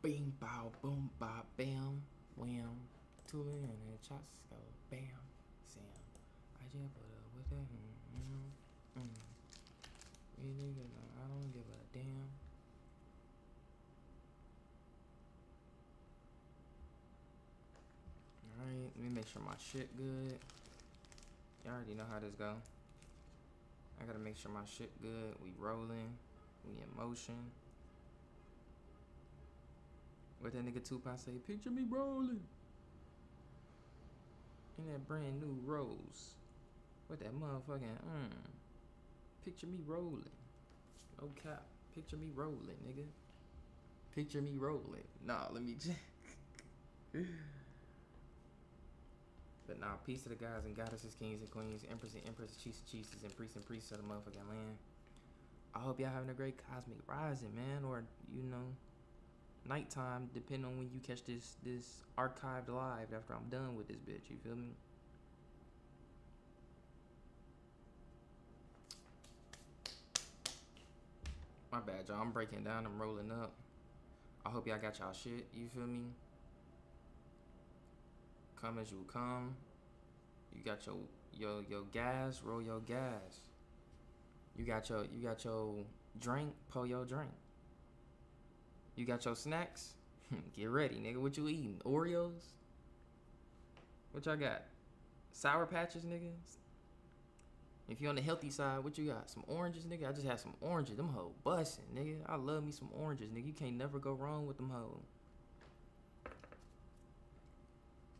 Bing, bow, boom, bow, bam, wham. Two in and shots go bam, Sam. I just put up with that. You niggas, I don't give a damn. Alright, let me make sure my shit good. You already know how this go. I gotta make sure my shit good. We rolling. We in motion. What that nigga Tupac say? Picture me rolling in that brand new Rose. What that motherfucking picture me rolling. No cap. Picture me rolling, nigga. Picture me rolling. Nah, let me check. But nah, peace to the guys and goddesses, kings and queens, emperors and empresses, chiefs and chiefs, and priests of the motherfucking land. I hope y'all having a great cosmic rising, man, or you know, nighttime, depending on when you catch this archived live after I'm done with this bitch. You feel me? My bad, y'all. I'm breaking down. I'm rolling up. I hope y'all got y'all shit. You feel me? Come as you come. You got your gas. Roll your gas. You got your drink. Pull your drink. You got your snacks. Get ready, nigga. What you eating? Oreos? What y'all got? Sour Patches, nigga? If you on the healthy side, what you got? Some oranges, nigga? I just had some oranges. Them hoes bussin', nigga. I love me some oranges, nigga. You can't never go wrong with them hoes.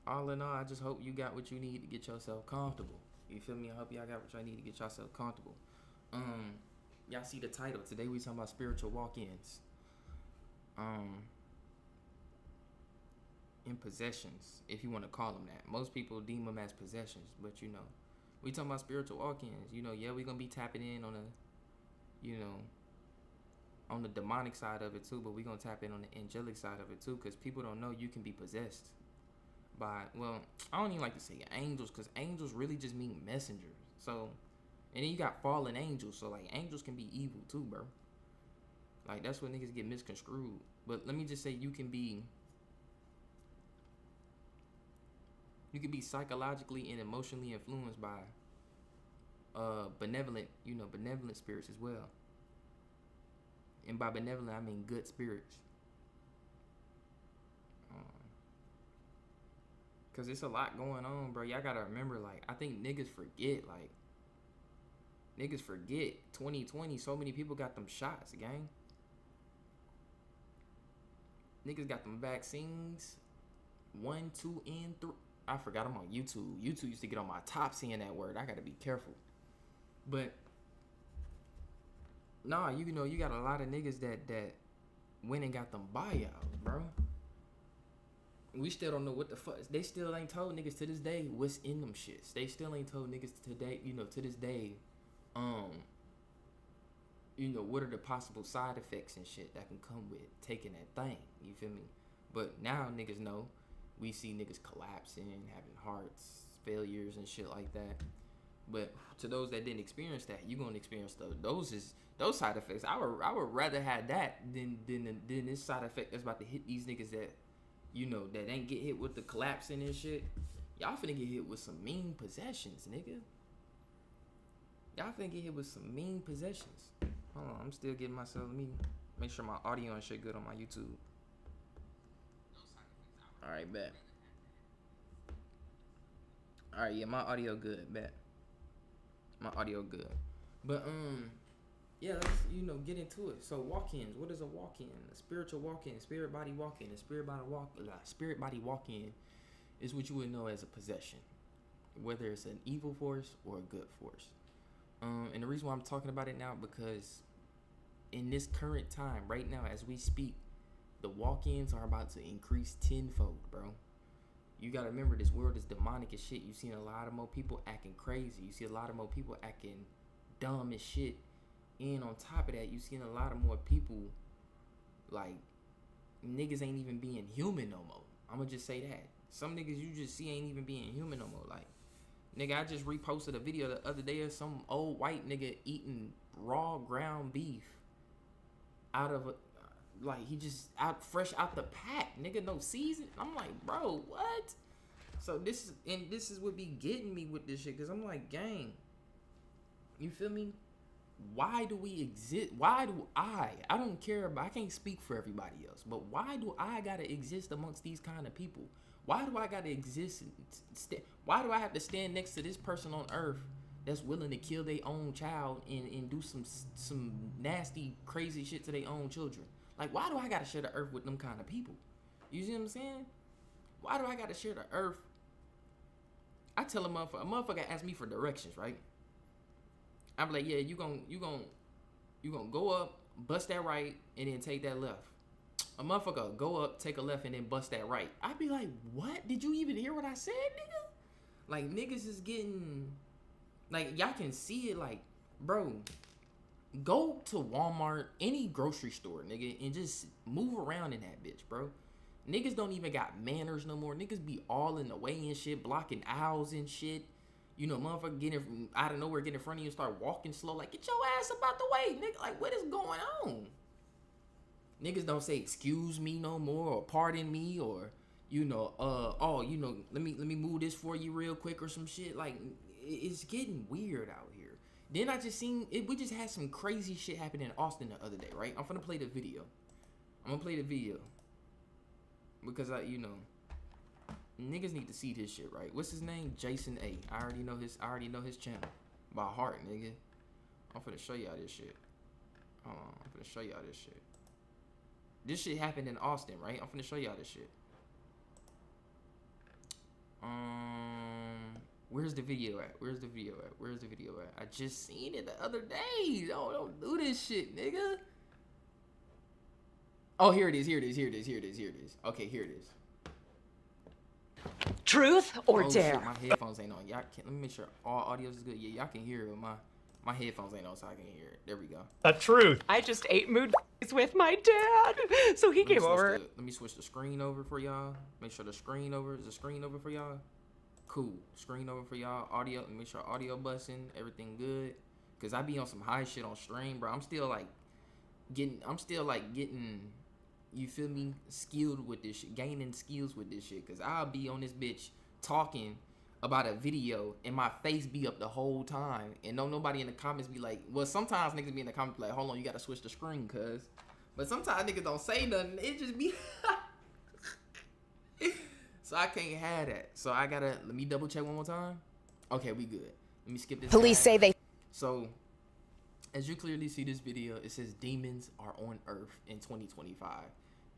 All in all, I just hope you got what you need to get yourself comfortable. You feel me? I hope y'all got what y'all need to get yourself comfortable. Y'all see the title. Today we talking about spiritual walk-ins. In possessions, if you want to call them that. Most people deem them as possessions, but you know, we talking about spiritual walk-ins. You know, yeah, we gonna be tapping in on on the demonic side of it too, but we gonna tap in on the angelic side of it too, because people don't know you can be possessed by, well, I don't even like to say angels, because angels really just mean messengers. So, and then you got fallen angels, so like angels can be evil too, bro. Like that's what niggas get misconstrued. But let me just say, you can be psychologically and emotionally influenced by benevolent spirits as well. And by benevolent, I mean good spirits. Cause it's a lot going on, bro. Y'all gotta remember, like, I think niggas forget 2020, so many people got them shots, gang. Niggas got them vaccines 1, 2, and 3. I forgot I'm on YouTube. YouTube used to get on my top saying that word. I gotta be careful. But nah, you know, you got a lot of niggas that went and got them buyouts, bro. We still don't know what the fuck. They still ain't told niggas to this day what's in them shits. They still ain't told niggas today, to this day, what are the possible side effects and shit that can come with taking that thing. You feel me? But now niggas know. We see niggas collapsing, having hearts failures and shit like that. But to those that didn't experience that, you gonna experience those side effects. I would rather have that than this side effect that's about to hit these niggas that that ain't get hit with the collapsing and shit. Y'all finna get hit with some mean possessions, nigga. Y'all finna get hit with some mean possessions. Hold on, I'm still getting myself. Let me make sure my audio and shit good on my YouTube. Alright, bet. Alright, yeah, my audio good, bet. My audio good. But yeah, let's get into it. So walk-ins, what is a walk-in? A spiritual walk-in, spirit body walk-in. A spirit body walk-in is what you would know as a possession, whether it's an evil force or a good force. And the reason why I'm talking about it now, because in this current time, right now as we speak, the walk-ins are about to increase tenfold, bro. You gotta remember, this world is demonic as shit. You've seen a lot of more people acting crazy. You see a lot of more people acting dumb as shit. And on top of that, you've seen a lot of more people, like, niggas ain't even being human no more. I'ma just say that. Some niggas you just see ain't even being human no more. Like, nigga, I just reposted a video the other day of some old white nigga eating raw ground beef out of like he just fresh out the pack, nigga, no season. I'm like, bro, what? So this is what be getting me with this shit, cause I'm like, gang, you feel me? Why do we exist? Why do I don't care about, I can't speak for everybody else, but why do I gotta exist amongst these kind of people? Why do I gotta exist? Why do I have to stand next to this person on earth that's willing to kill their own child and do some nasty, crazy shit to their own children? Like, why do I gotta share the earth with them kind of people? You see what I'm saying? Why do I gotta share the earth? I tell a motherfucker ask me for directions, right? I'm like, yeah, you gonna go up, bust that right, and then take that left. A motherfucker go up, take a left, and then bust that right. I'd be like, what? Did you even hear what I said, nigga? Like, niggas is getting, like, y'all can see it, like, bro, go to Walmart, any grocery store, nigga, and just move around in that bitch, bro. Niggas don't even got manners no more. Niggas be all in the way and shit, blocking aisles and shit. You know, motherfucker getting from out of nowhere, get in front of you and start walking slow. Like, get your ass up out the way, nigga. Like, what is going on? Niggas don't say excuse me no more or pardon me or, you know, oh, you know, let me move this for you real quick or some shit. Like, it's getting weird out here. Then I just seen it. We just had some crazy shit happen in Austin the other day, right? I'm gonna play the video. Because niggas need to see this shit, right? What's his name? Jason A. I already know his channel by heart, nigga. I'm finna show y'all this shit. Hold on, I'm finna show y'all this shit. This shit happened in Austin, right? I'm finna show y'all this shit. Where's the video at? I just seen it the other day. Don't do this shit, nigga. Oh, here it is. Okay, here it is. Truth or dare? Shit, my headphones ain't on. Y'all can't. Let me make sure all audio is good. Yeah, y'all can hear it. My headphones ain't on, so I can hear it. There we go. A truth. I just ate mood with my dad, so he came over. Let me switch the screen over for y'all. Make sure the screen over for y'all. Cool. Screen over for y'all. Audio. Make sure audio busting. Everything good. Cause I be on some high shit on stream, bro. I'm still getting. You feel me? Skilled with this shit, gaining skills with this shit. Cause I'll be on this bitch talking about a video and my face be up the whole time. And don't nobody in the comments be like, well, sometimes niggas be in the comments like, hold on, you gotta switch the screen, cuz. But sometimes niggas don't say nothing. It just be. So I can't have that. So let me double check one more time. Okay, we good. Let me skip this. Police say they. So, as you clearly see this video, it says demons are on Earth in 2025.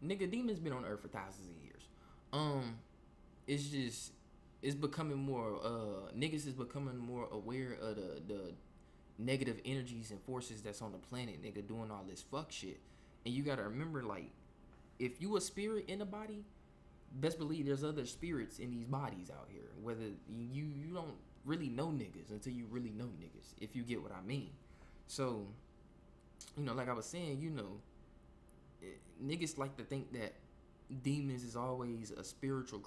Nigga, demons been on Earth for thousands of years. It's becoming more, niggas is becoming more aware of the negative energies and forces that's on the planet, nigga, doing all this fuck shit. And you gotta remember, like, if you a spirit in a body, best believe there's other spirits in these bodies out here. Whether you don't really know niggas until you really know niggas, if you get what I mean. So, you know, like I was saying, you know, niggas like to think that demons is always a spiritual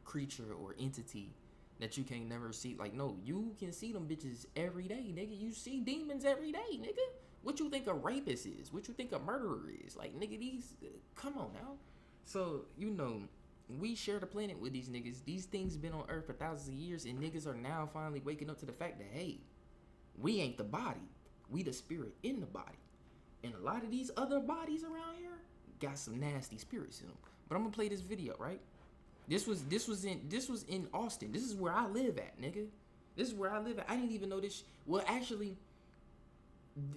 creature or entity that you can't never see. Like, no, you can see them bitches every day, nigga. You see demons every day, nigga. What you think a rapist is? What you think a murderer is? Like, nigga, come on now. So, you know, we share the planet with these niggas. These things been on Earth for thousands of years, and niggas are now finally waking up to the fact that, hey, we ain't the body. We the spirit in the body. And a lot of these other bodies around here got some nasty spirits in them. But I'm gonna play this video, right? This was in Austin. This is where I live at, nigga. This is where I live at. I didn't even know this. Well, actually,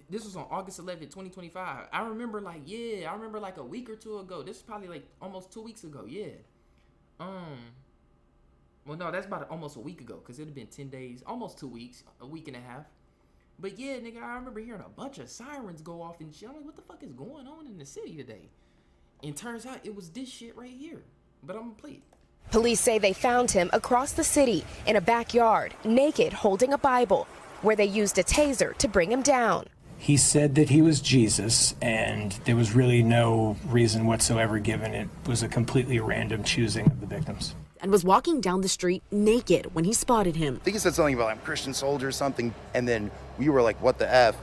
this was on August 11th, 2025. I remember like a week or two ago. This is probably like almost 2 weeks ago. Yeah. Well, no, that's about almost a week ago, because it had been 10 days, almost 2 weeks, a week and a half. But yeah, nigga, I remember hearing a bunch of sirens go off and shit. I'm like, what the fuck is going on in the city today? And turns out it was this shit right here. But I'm gonna play it. Police say they found him across the city in a backyard, naked, holding a Bible, where they used a taser to bring him down. He said that he was Jesus, and there was really no reason whatsoever given. It was a completely random choosing of the victims. And was walking down the street naked when he spotted him. I think he said something about, I'm a Christian soldier or something, and then we were like, what the F?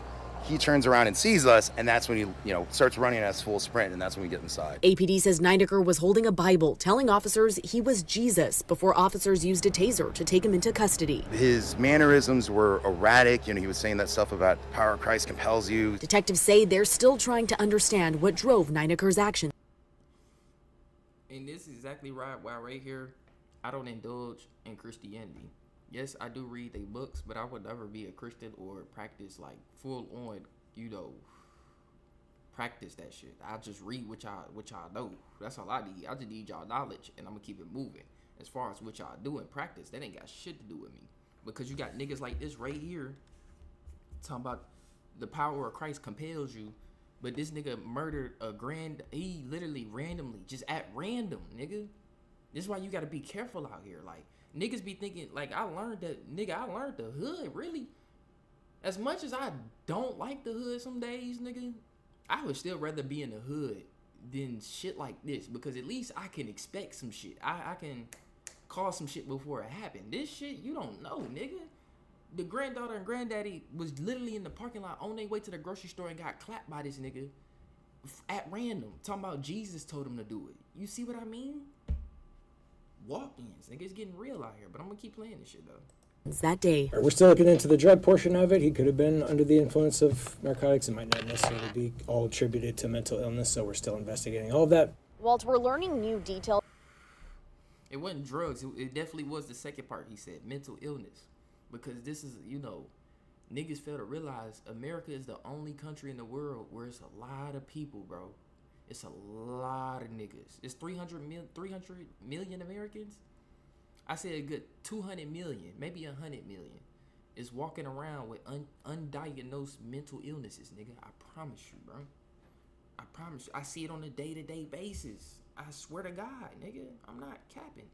He turns around and sees us, and that's when he, starts running at us full sprint, and that's when we get inside. APD says Ninecker was holding a Bible, telling officers he was Jesus before officers used a taser to take him into custody. His mannerisms were erratic. He was saying that stuff about the power of Christ compels you. Detectives say they're still trying to understand what drove Ninecker's action. And this is exactly why right here, I don't indulge in Christianity. Yes, I do read their books, but I would never be a Christian or practice like full on, practice that shit. I just read what y'all know. That's all I need. I just need y'all knowledge, and I'm gonna keep it moving. As far as what y'all do in practice, that ain't got shit to do with me. Because you got niggas like this right here talking about the power of Christ compels you, but this nigga murdered he literally randomly, just at random, nigga. This is why you gotta be careful out here. Like, niggas be thinking, like, I learned the hood, really. As much as I don't like the hood some days, nigga, I would still rather be in the hood than shit like this, because at least I can expect some shit. I can cause some shit before it happened. This shit, you don't know, nigga. The granddaughter and granddaddy was literally in the parking lot on their way to the grocery store and got clapped by this nigga at random, talking about Jesus told him to do it. You see what I mean? Walk-ins, nigga, it's getting real out here, but I'm gonna keep playing this shit though. That day, we're still looking into the drug portion of it. He could have been under the influence of narcotics. It might not necessarily be all attributed to mental illness, so we're still investigating all of that. Walt, we're learning new details. It wasn't drugs. It definitely was the second part. He said mental illness, because this is, niggas fail to realize America is the only country in the world where it's a lot of people, bro. It's a lot of niggas. It's 300 million Americans. I said a good 200 million, maybe 100 million, is walking around with undiagnosed mental illnesses, nigga. I promise you, bro. I promise you. I see it on a day-to-day basis. I swear to God, nigga. I'm not capping.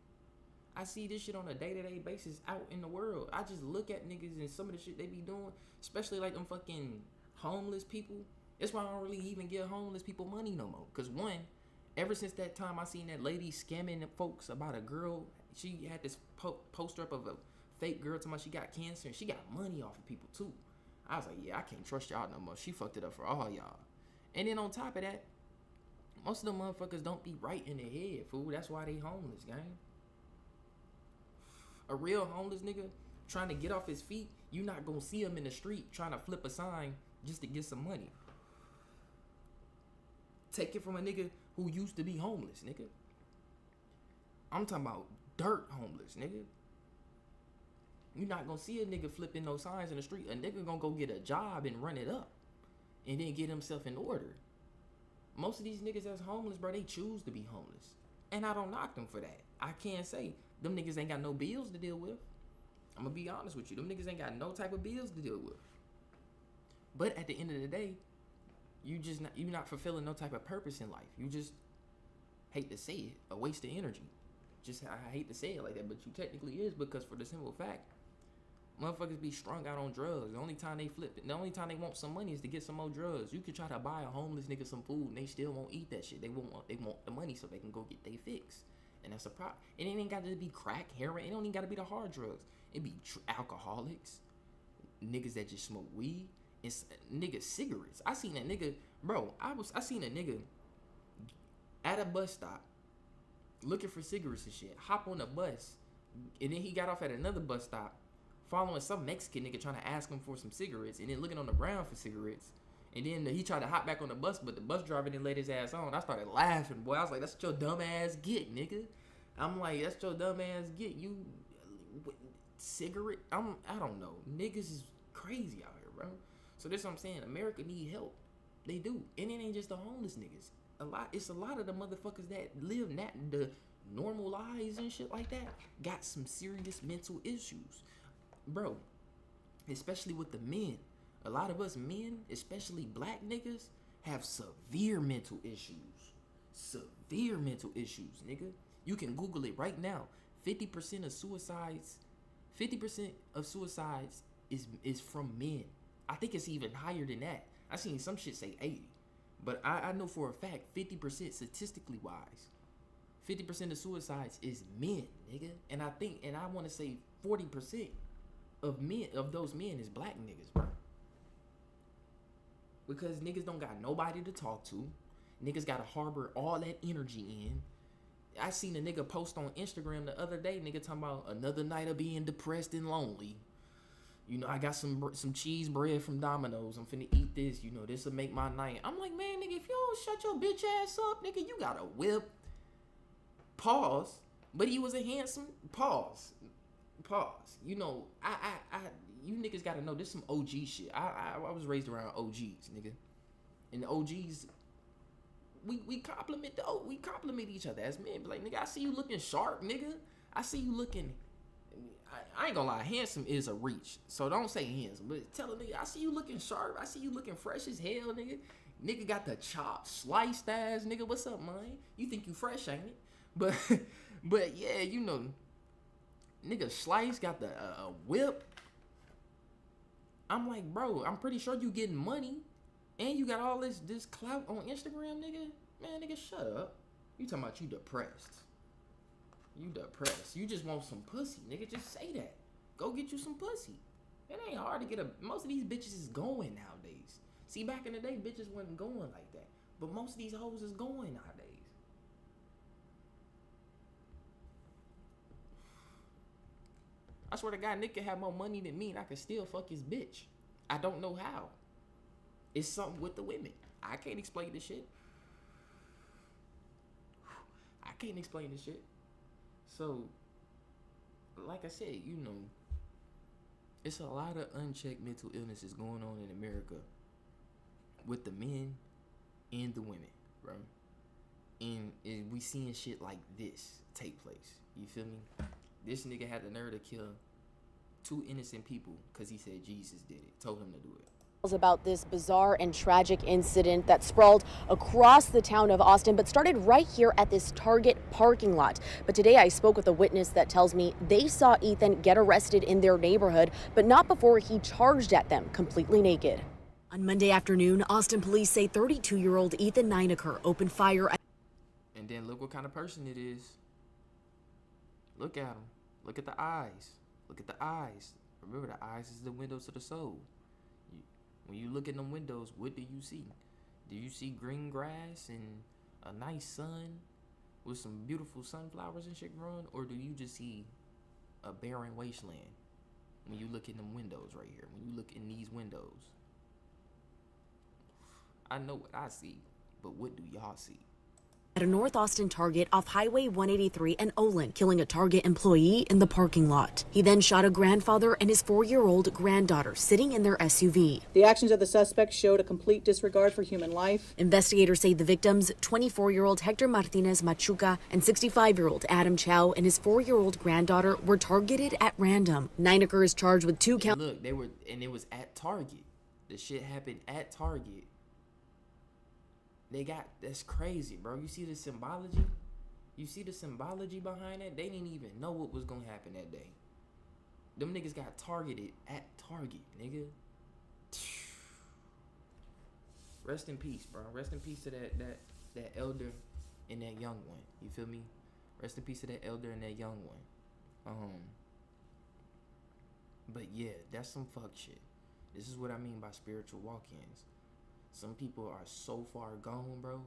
I see this shit on a day-to-day basis out in the world. I just look at niggas and some of the shit they be doing, especially like them fucking homeless people. That's why I don't really even give homeless people money no more. Because one, ever since that time I seen that lady scamming folks about a girl, she had this poster up of a fake girl talking about she got cancer, and she got money off of people too. I was like, yeah, I can't trust y'all no more. She fucked it up for all y'all. And then on top of that, most of them motherfuckers don't be right in their head, fool. That's why they homeless, gang. A real homeless nigga trying to get off his feet, you not gonna see him in the street trying to flip a sign just to get some money. Take it from a nigga who used to be homeless, nigga. I'm talking about dirt homeless, nigga. You not gonna see a nigga flipping no signs in the street. A nigga gonna go get a job and run it up and then get himself in order. Most of these niggas that's homeless, bro, they choose to be homeless. And I don't knock them for that. I can't say them niggas ain't got no bills to deal with. I'm gonna be honest with you. Them niggas ain't got no type of bills to deal with. But at the end of the day, you're not fulfilling no type of purpose in life. You just, hate to say it, a waste of energy. I hate to say it like that, but you technically is, because for the simple fact, motherfuckers be strung out on drugs. The only time they want some money is to get some more drugs. You could try to buy a homeless nigga some food and they still won't eat that shit. They want the money so they can go get their fix. And that's a problem. And it ain't got to be crack, heroin. It don't even got to be the hard drugs. It be alcoholics, niggas that just smoke weed, and niggas cigarettes. I seen a nigga, bro. I seen a nigga at a bus stop looking for cigarettes and shit. Hop on the bus, and then he got off at another bus stop, following some Mexican nigga trying to ask him for some cigarettes, and then looking on the ground for cigarettes. And then he tried to hop back on the bus, but the bus driver didn't let his ass on. I started laughing, boy. I was like, that's what your dumb ass get, nigga. I'm like, that's what your dumb ass get. You cigarette? I don't know. Niggas is crazy out here, bro. So that's what I'm saying. America need help. They do. And it ain't just the homeless niggas. It's a lot of the motherfuckers that live the normal lives and shit like that got some serious mental issues, bro. Especially with the men. A lot of us men, especially black niggas, have severe mental issues. Severe mental issues, nigga. You can Google it right now. 50% of suicides is from men. I think it's even higher than that. I seen some shit say 80. But I know for a fact 50% statistically wise, 50% of suicides is men, nigga. And I want to say 40% of those men is black niggas, bro. because niggas don't got nobody to talk to. Niggas gotta harbor all that energy in. I seen a nigga post on Instagram the other day, nigga talking about another night of being depressed and lonely. You know, I got some cheese bread from Domino's. I'm finna eat this. You know, this'll make my night. I'm like, man, nigga, if you don't shut your bitch ass up, nigga, you got a whip. Pause. But he was a handsome. Pause. You know, you niggas gotta know this some OG shit. I was raised around OGs, nigga, and the OGs. We compliment each other as men. But like, nigga, I see you looking sharp, nigga. I see you looking. I ain't gonna lie, handsome is a reach. So don't say handsome, but tell a nigga, I see you looking sharp. I see you looking fresh as hell, nigga. Nigga got the chopped, sliced ass, nigga. What's up, man? You think you fresh, ain't it? But yeah, you know, nigga Slice got the whip. I'm like, bro, I'm pretty sure you getting money. And you got all this clout on Instagram, nigga. Man, nigga, shut up. You talking about you depressed. You depressed. You just want some pussy, nigga. Just say that. Go get you some pussy. It ain't hard to get most of these bitches is going nowadays. See, back in the day, bitches wasn't going like that. But most of these hoes is going nowadays. I swear to God, Nick could have more money than me and I could still fuck his bitch. I don't know how. It's something with the women. I can't explain this shit. So, like I said, you know, it's a lot of unchecked mental illnesses going on in America with the men and the women, bro. And we seeing shit like this take place. You feel me? This nigga had the nerve to kill 2 innocent people because he said Jesus did it, told him to do it. About this bizarre and tragic incident that sprawled across the town of Austin, but started right here at this Target parking lot. But today I spoke with a witness that tells me they saw Ethan get arrested in their neighborhood, but not before he charged at them completely naked. On Monday afternoon, Austin police say 32-year-old Ethan Nineker opened fire at... And then look what kind of person it is. Look at him. Look at the eyes. Look at the eyes. Remember, the eyes is the windows to the soul. When you look in them windows, what do you see? Do you see green grass and a nice sun with some beautiful sunflowers and shit growing? Or do you just see a barren wasteland when you look in them windows right here? When you look in these windows. I know what I see, but what do y'all see? At a North Austin Target off Highway 183 and Olin, killing a Target employee in the parking lot. He then shot a grandfather and his 4-year-old granddaughter sitting in their SUV. The actions of the suspect showed a complete disregard for human life. Investigators say the victims, 24-year-old Hector Martinez Machuca and 65-year-old Adam Chow and his 4-year-old granddaughter, were targeted at random. Nineker is charged with 2 counts. Look, it was at Target. The shit happened at Target. That's crazy, bro. You see the symbology? You see the symbology behind that? They didn't even know what was gonna happen that day. Them niggas got targeted at Target, nigga. Rest in peace, bro. Rest in peace to that elder and that young one. You feel me? Rest in peace to that elder and that young one. But yeah, that's some fuck shit. This is what I mean by spiritual walk-ins. Some people are so far gone, bro.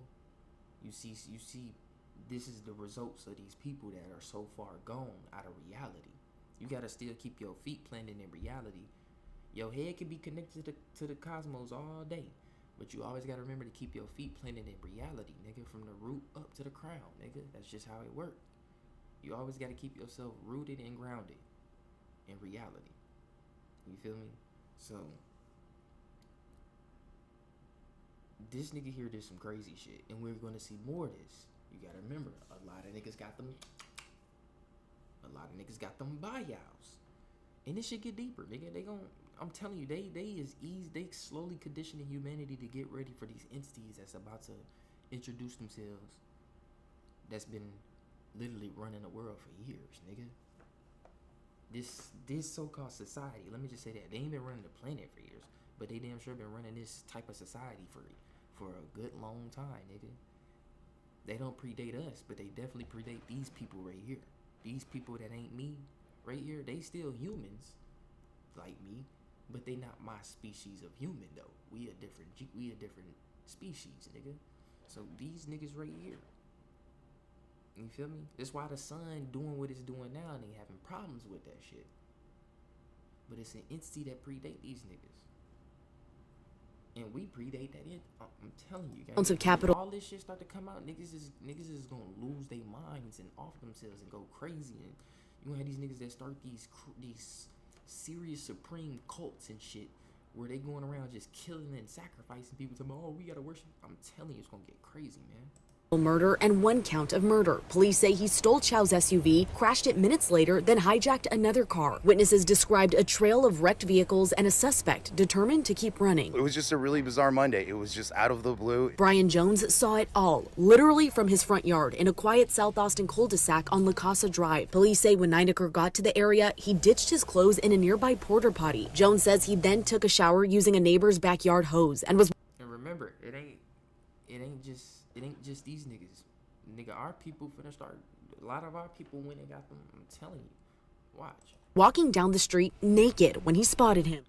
You see, this is the results of these people that are so far gone out of reality. You gotta still keep your feet planted in reality. Your head can be connected to the cosmos all day, but you always gotta remember to keep your feet planted in reality, nigga. From the root up to the crown, nigga. That's just how it works. You always gotta keep yourself rooted and grounded in reality. You feel me? So this nigga here did some crazy shit, and we're gonna see more of this. You gotta remember, a lot of niggas got them buyouts, and this shit get deeper, nigga. I'm telling you, they slowly conditioning humanity to get ready for these entities that's about to introduce themselves. That's been literally running the world for years, nigga. This so-called society, let me just say that they ain't been running the planet for years, but they damn sure been running this type of society for a good long time, nigga. They don't predate us, but they definitely predate these people right here. These people that ain't me right here, they still humans like me, but they not my species of human though. We a different species, nigga. So these niggas right here, you feel me? That's why the sun doing what it's doing now and they having problems with that shit. But it's an entity that predate these niggas. And we predate that. I'm telling you, guys. Of capital. All this shit start to come out, niggas is gonna lose their minds and off themselves and go crazy. And you gonna have these niggas that start these serious supreme cults and shit where they going around just killing and sacrificing people. To oh, we gotta worship. I'm telling you, it's gonna get crazy, man. Murder and 1 count of murder. Police say he stole Chow's SUV, crashed it minutes later, then hijacked another car. Witnesses described a trail of wrecked vehicles and a suspect determined to keep running. It was just a really bizarre Monday. It was just out of the blue. Brian Jones saw it all, literally from his front yard in a quiet South Austin cul-de-sac on La Casa Drive. Police say when Nineker got to the area, he ditched his clothes in a nearby porta potty. Jones says he then took a shower using a neighbor's backyard hose and was... And remember, it ain't just these niggas. Nigga, our people finna start. A lot of our people when they got them. I'm telling you, watch. Walking down the street naked when he spotted him.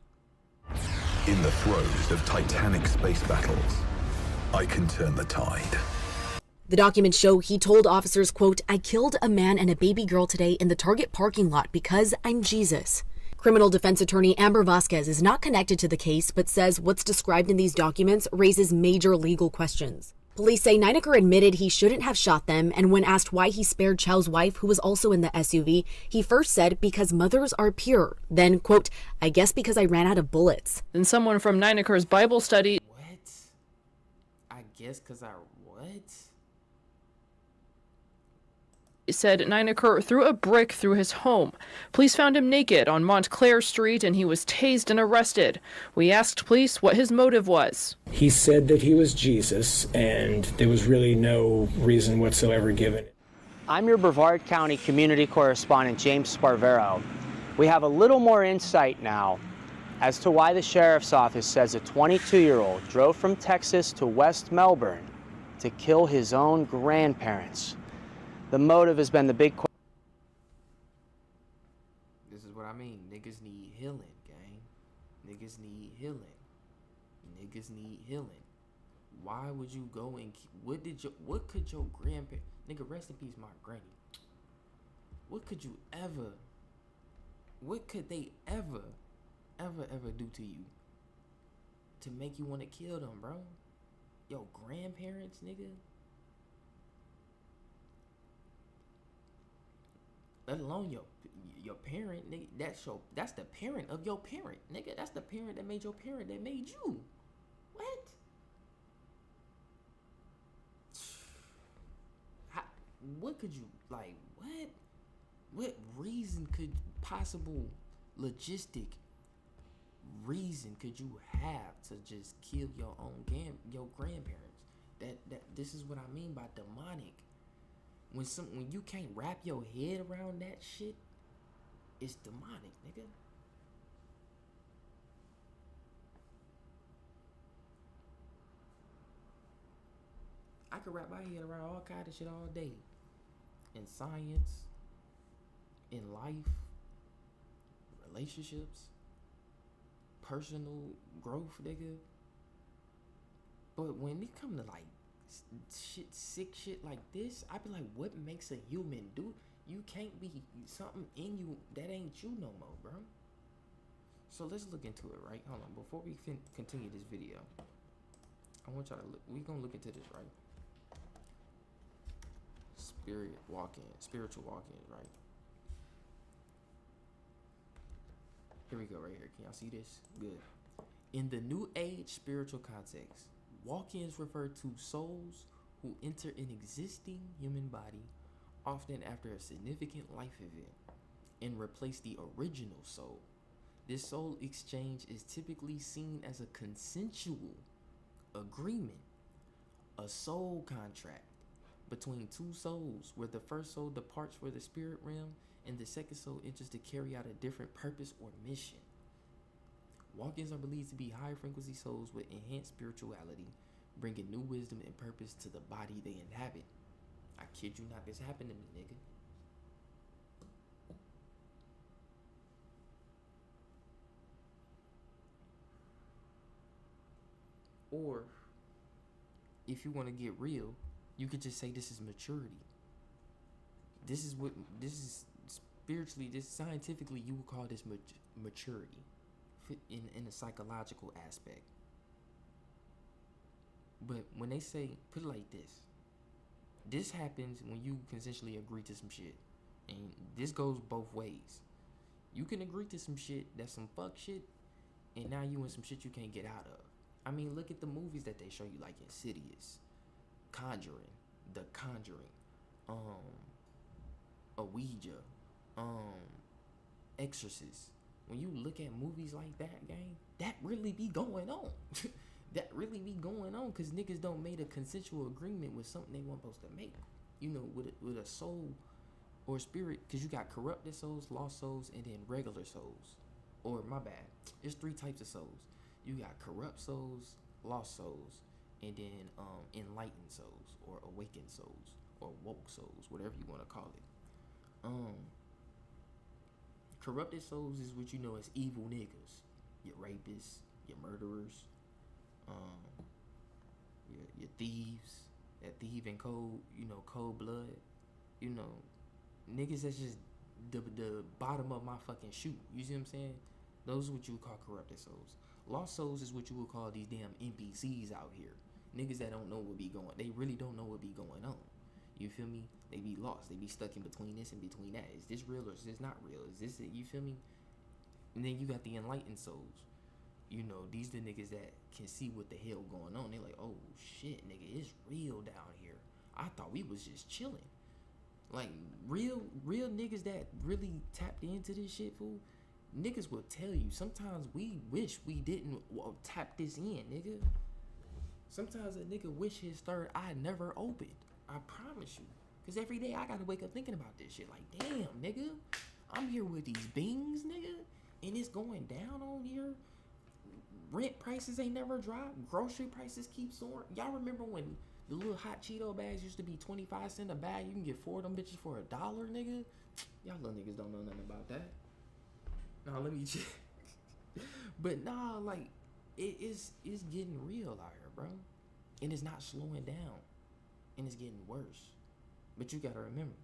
In the throes of titanic space battles, I can turn the tide. The documents show he told officers, quote, "I killed a man and a baby girl today in the Target parking lot because I'm Jesus." Criminal defense attorney Amber Vasquez is not connected to the case, but says what's described in these documents raises major legal questions. Police say Nineker admitted he shouldn't have shot them, and when asked why he spared Chow's wife, who was also in the SUV, he first said, because mothers are pure. Then, quote, "I guess because I ran out of bullets." Then someone from Nineker's Bible study. What? I guess because I what? Said Nineker threw a brick through his home. Police found him naked on Montclair Street and he was tased and arrested. We asked police what his motive was. He said that he was Jesus, and there was really no reason whatsoever given. I'm your Brevard County community correspondent, James Sparvero. We have a little more insight now as to why the sheriff's office says a 22-year-old drove from Texas to West Melbourne to kill his own grandparents. The motive has been the big question. This is what I mean. Niggas need healing, gang. Niggas need healing. Niggas need healing. Why would you go and what could your grandparents, nigga, rest in peace, my granny. What could they ever do to you to make you want to kill them, bro? Your grandparents, nigga. Let alone your parent, nigga. That's the parent of your parent, nigga. That's the parent that made your parent that made you. What? What could you like? What reason could possible logistic reason could you have to just kill your grandparents? That this is what I mean by demonic. When you can't wrap your head around that shit, it's demonic, nigga. I could wrap my head around all kind of shit all day. In science, in life, relationships, personal growth, nigga. But when it come to like sick shit like this, I be like, what makes a human do? You can't be something in you that ain't you no more, bro. So let's look into it, right? Hold on, before we continue this video, I want y'all to look. We gonna look into this, right? Spiritual walk-in, right? Here we go, right here. Can y'all see this? Good. In the New Age spiritual context, walk-ins refer to souls who enter an existing human body, often after a significant life event, and replace the original soul. This soul exchange is typically seen as a consensual agreement, a soul contract between two souls, where the first soul departs for the spirit realm and the second soul enters to carry out a different purpose or mission. Walk-ins are believed to be high-frequency souls with enhanced spirituality, bringing new wisdom and purpose to the body they inhabit. I kid you not, this happened to me, nigga. Or if you want to get real, you could just say this is maturity. This is spiritually, this scientifically, you would call this maturity in a psychological aspect. But when they say, put it like this happens when you consensually agree to some shit. And this goes both ways. You can agree to some shit that's some fuck shit, and now you in some shit you can't get out of. I mean, look at the movies that they show you, like Insidious, Conjuring, The Conjuring, a Ouija, Exorcist. When you look at movies like that, gang, that really be going on. That really be going on, because niggas don't make a consensual agreement with something they weren't supposed to make. You know, with a soul or spirit, because you got corrupted souls, lost souls, and then regular souls. Or, my bad, there's 3 types of souls. You got corrupt souls, lost souls, and then enlightened souls, or awakened souls, or woke souls, whatever you want to call it. Corrupted souls is what you know as evil niggas. Your rapists, your murderers, your thieves, that thieving cold, cold blood, niggas that's just the bottom of my fucking shoe. You see what I'm saying? Those are what you would call corrupted souls. Lost souls is what you would call these damn NPCs out here. Niggas that don't know what be going. They really don't know what be going on. You feel me? They be lost. They be stuck in between this and between that. Is this real or is this not real? Is this it? You feel me? And then you got the enlightened souls. These the niggas that can see what the hell going on. They like, oh shit, nigga, it's real down here. I thought we was just chilling. Like, real niggas that really tapped into this shit, fool. Niggas will tell you, sometimes we wish we didn't tap this in, nigga. Sometimes a nigga wish his third eye never opened. I promise you. Because every day I gotta wake up thinking about this shit. Like, damn, nigga, I'm here with these beans, nigga, and it's going down on here. Rent prices ain't never dropped. Grocery prices keep soaring. Y'all remember when the little hot Cheeto bags used to be 25 cents a bag? You can get 4 of them bitches for $1, nigga. Y'all little niggas don't know nothing about that. Nah, let me check. But nah, like, it's getting real out here, bro. And it's not slowing down. And it's getting worse. But you gotta remember,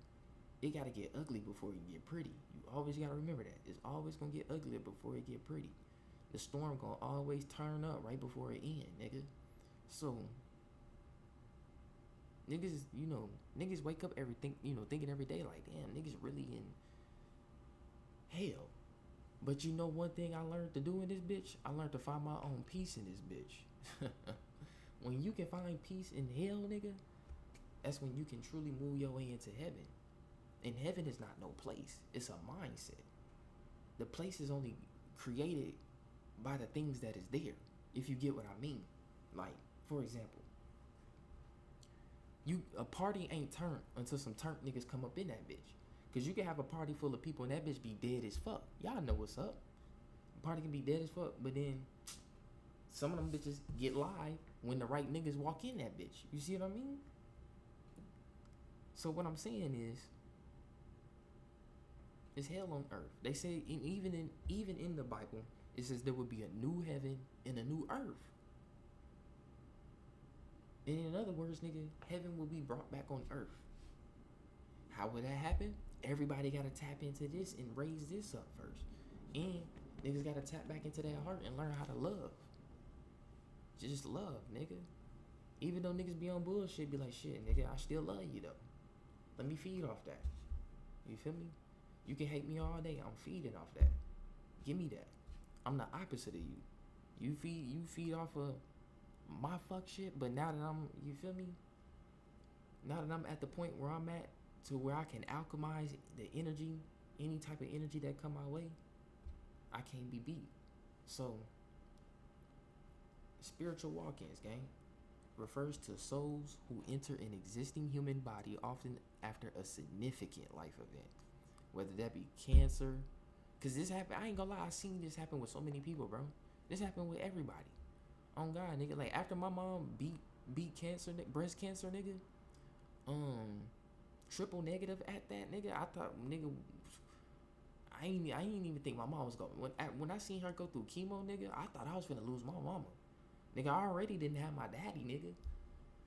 it gotta get ugly before it get pretty. You always gotta remember that. It's always gonna get ugly before it get pretty. The storm gonna always turn up right before it end, nigga. So, niggas wake up thinking every day like, damn, niggas really in hell. But one thing I learned to do in this bitch? I learned to find my own peace in this bitch. When you can find peace in hell, nigga, that's when you can truly move your way into heaven. And heaven is not no place. It's a mindset. The place is only created by the things that is there, if you get what I mean. Like, for example, a party ain't turned until some turnt niggas come up in that bitch. Cause you can have a party full of people and that bitch be dead as fuck. Y'all know what's up. The party can be dead as fuck, but then some of them bitches get live when the right niggas walk in that bitch. You see what I mean? So what I'm saying is, it's hell on earth. They say even in the Bible, it says there would be a new heaven and a new earth. And in other words, nigga, heaven will be brought back on earth. How would that happen? Everybody gotta tap into this and raise this up first. And niggas gotta tap back into their heart and learn how to love. Just love, nigga. Even though niggas be on bullshit, be like, shit, nigga, I still love you though. Let me feed off that. You feel me? You can hate me all day. I'm feeding off that. Give me that. I'm the opposite of you. You feed off of my fuck shit, but now that you feel me? Now that I'm at the point where I'm at, to where I can alchemize the energy, any type of energy that come my way, I can't be beat. So, spiritual walk-ins, gang, refers to souls who enter an existing human body often after a significant life event, whether that be cancer. Cause this happened, I ain't gonna lie, I seen this happen with so many people, bro. This happened with everybody. On God, nigga. Like, after my mom beat cancer, breast cancer, nigga, triple negative at that, nigga, I thought, nigga, I ain't even think my mom was going. When I seen her go through chemo, nigga, I thought I was finna lose my mama. Nigga, I already didn't have my daddy, nigga.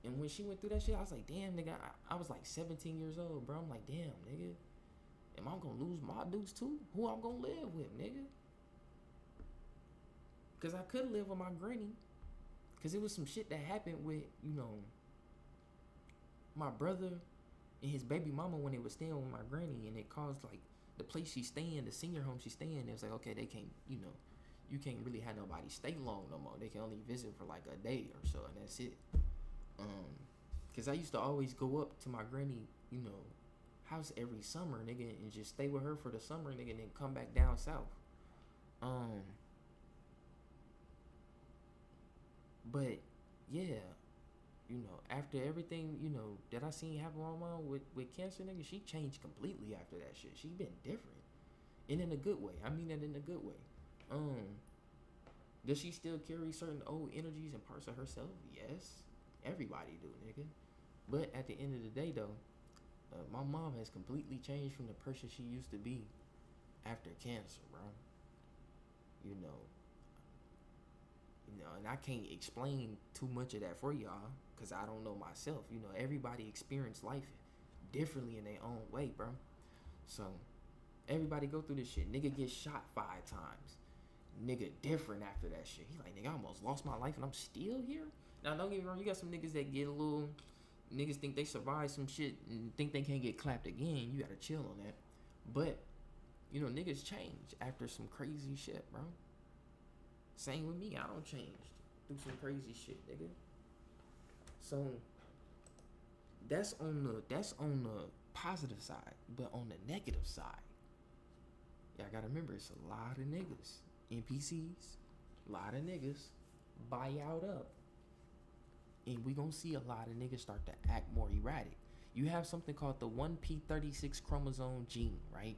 And when she went through that shit, I was like, damn, nigga, I was like 17 years old, bro. I'm like, damn, nigga, am I gonna lose my dudes too? Who I'm gonna live with, nigga? Cause I could live with my granny. Cause it was some shit that happened with, you know, my brother and his baby mama when they was staying with my granny, and it caused like the place she's staying, the senior home she's staying. It was like, okay, they can't, you know, you can't really have nobody stay long no more. They can only visit for like a day or so, and that's it. Cause I used to always go up to my granny, you know, house every summer, nigga, and just stay with her for the summer, nigga, and then come back down south. But yeah, you know, after everything, you know, that I seen happen with my mom with cancer, nigga, she changed completely after that shit. She been different, and in a good way. I mean that in a good way. Does she still carry certain old energies and parts of herself? Yes, everybody do, nigga. But at the end of the day, though, my mom has completely changed from the person she used to be after cancer, bro. You know, and I can't explain too much of that for y'all, cause I don't know myself. You know, everybody experience life differently in their own way, bro. So everybody go through this shit. Nigga get shot 5 times. Nigga different after that shit. He like, nigga, I almost lost my life and I'm still here. Now don't get me wrong, you got some niggas that get a little, niggas think they survived some shit and think they can't get clapped again. You gotta chill on that. But you know, niggas change after some crazy shit, bro. Same with me. I don't change through some crazy shit, nigga. So that's on the positive side, but on the negative side, y'all gotta remember, it's a lot of niggas, NPCs, a lot of niggas buy out up, and we gonna see a lot of niggas start to act more erratic. You have something called the 1p36 chromosome gene, right?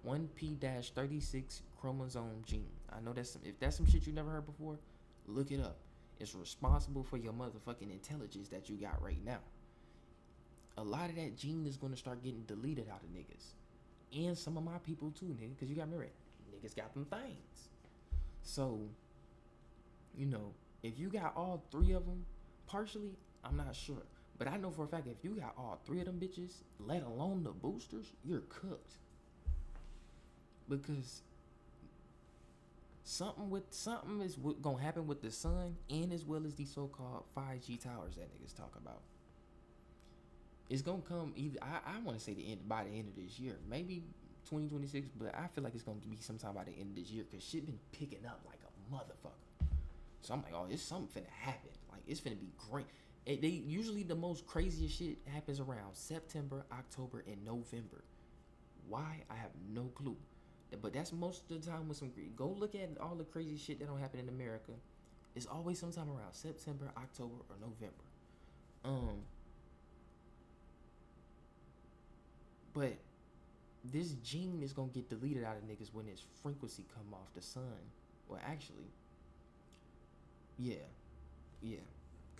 1p-36 chromosome gene. I know if that's some shit you never heard before, look it up. It's responsible for your motherfucking intelligence that you got right now. A lot of that gene is gonna start getting deleted out of niggas, and some of my people too, nigga. Cause you gotta remember, niggas got them things. So, you know, if you got all 3 of them, partially, I'm not sure, but I know for a fact if you got all 3 of them bitches, let alone the boosters, you're cooked. Because something is gonna happen with the sun, and as well as these so-called 5G towers that niggas talk about. It's gonna come either, I want to say by the end of this year, maybe 2026, but I feel like it's gonna be sometime by the end of this year, because shit been picking up like a motherfucker. So I'm like, oh, it's something finna happen. Like, it's finna be great. They usually, the most craziest shit happens around September, October, and November. Why? I have no clue. But that's most of the time with some greed. Go look at all the crazy shit that don't happen in America. It's always sometime around September, October, or November. But this gene is gonna get deleted out of niggas when its frequency come off the sun. Well, actually, yeah,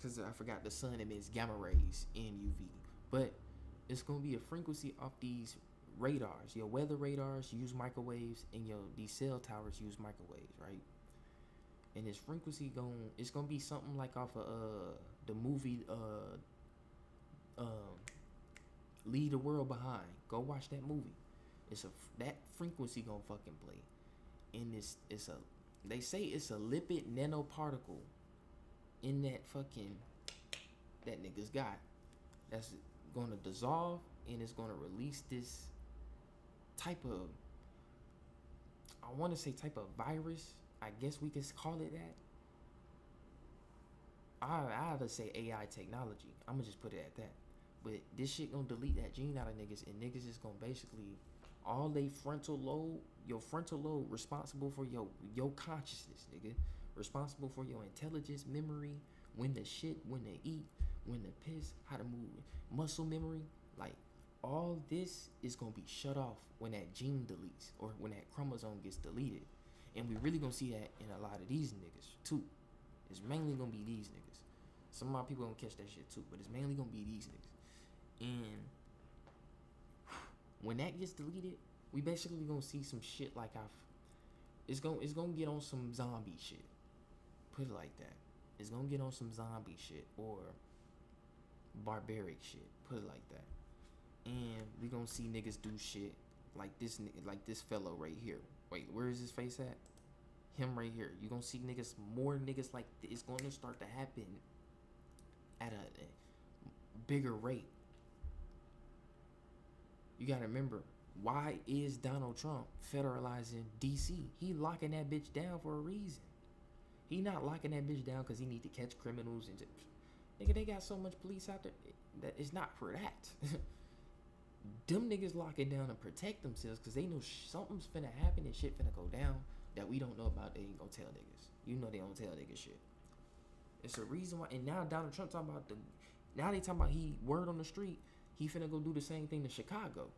cause I forgot the sun emits gamma rays and UV. But it's gonna be a frequency off these radars. Your weather radars use microwaves, and these cell towers use microwaves, right? And this frequency it's gonna be something like off of the movie Leave the World Behind. Go watch that movie. That frequency gonna fucking play, and they say it's a lipid nanoparticle in that nigga's got, that's gonna dissolve, and it's gonna release this type of, I want to say type of virus, I guess we could call it that. I would say AI technology. I'm gonna just put it at that. But this shit gonna delete that gene out of niggas, and niggas is gonna basically, all they your frontal lobe responsible for your consciousness, nigga. Responsible for your intelligence, memory, when to shit, when to eat, when to piss, how to move, muscle memory, like all this is gonna be shut off when that gene deletes, or when that chromosome gets deleted. And we really gonna see that in a lot of these niggas too. It's mainly gonna be these niggas. Some of my people gonna catch that shit too, but it's mainly gonna be these niggas. And when that gets deleted, we basically gonna see some shit like it's gonna get on some zombie shit. Put it like that. is gonna get on some zombie shit or barbaric shit, put it like that. And we gonna see niggas do shit like this fellow right here. Wait, where is his face at? Him right here. You gonna see more niggas like it's gonna start to happen at a bigger rate. You gotta remember, why is Donald Trump federalizing DC? He locking that bitch down for a reason. He not locking that bitch down because he need to catch criminals and just, nigga, they got so much police out there that it's not for that. Them niggas lock it down to protect themselves because they know something's finna happen and shit finna go down that we don't know about. They ain't gonna tell niggas. You know they don't tell niggas shit. It's a reason why. And now Donald Trump talking about now they talking about he word on the street. He finna go do the same thing to Chicago.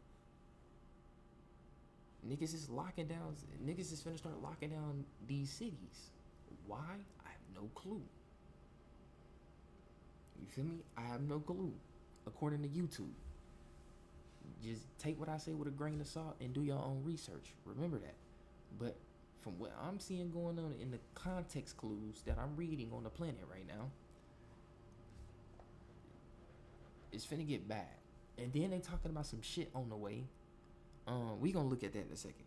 Niggas is locking down. Niggas is finna start locking down these cities. Why? I have no clue. You feel me? I have no clue. According to YouTube. Just take what I say with a grain of salt and do your own research. Remember that. But from what I'm seeing going on in the context clues that I'm reading on the planet right now, it's finna get bad. And then they talking about some shit on the way. We gonna look at that in a second.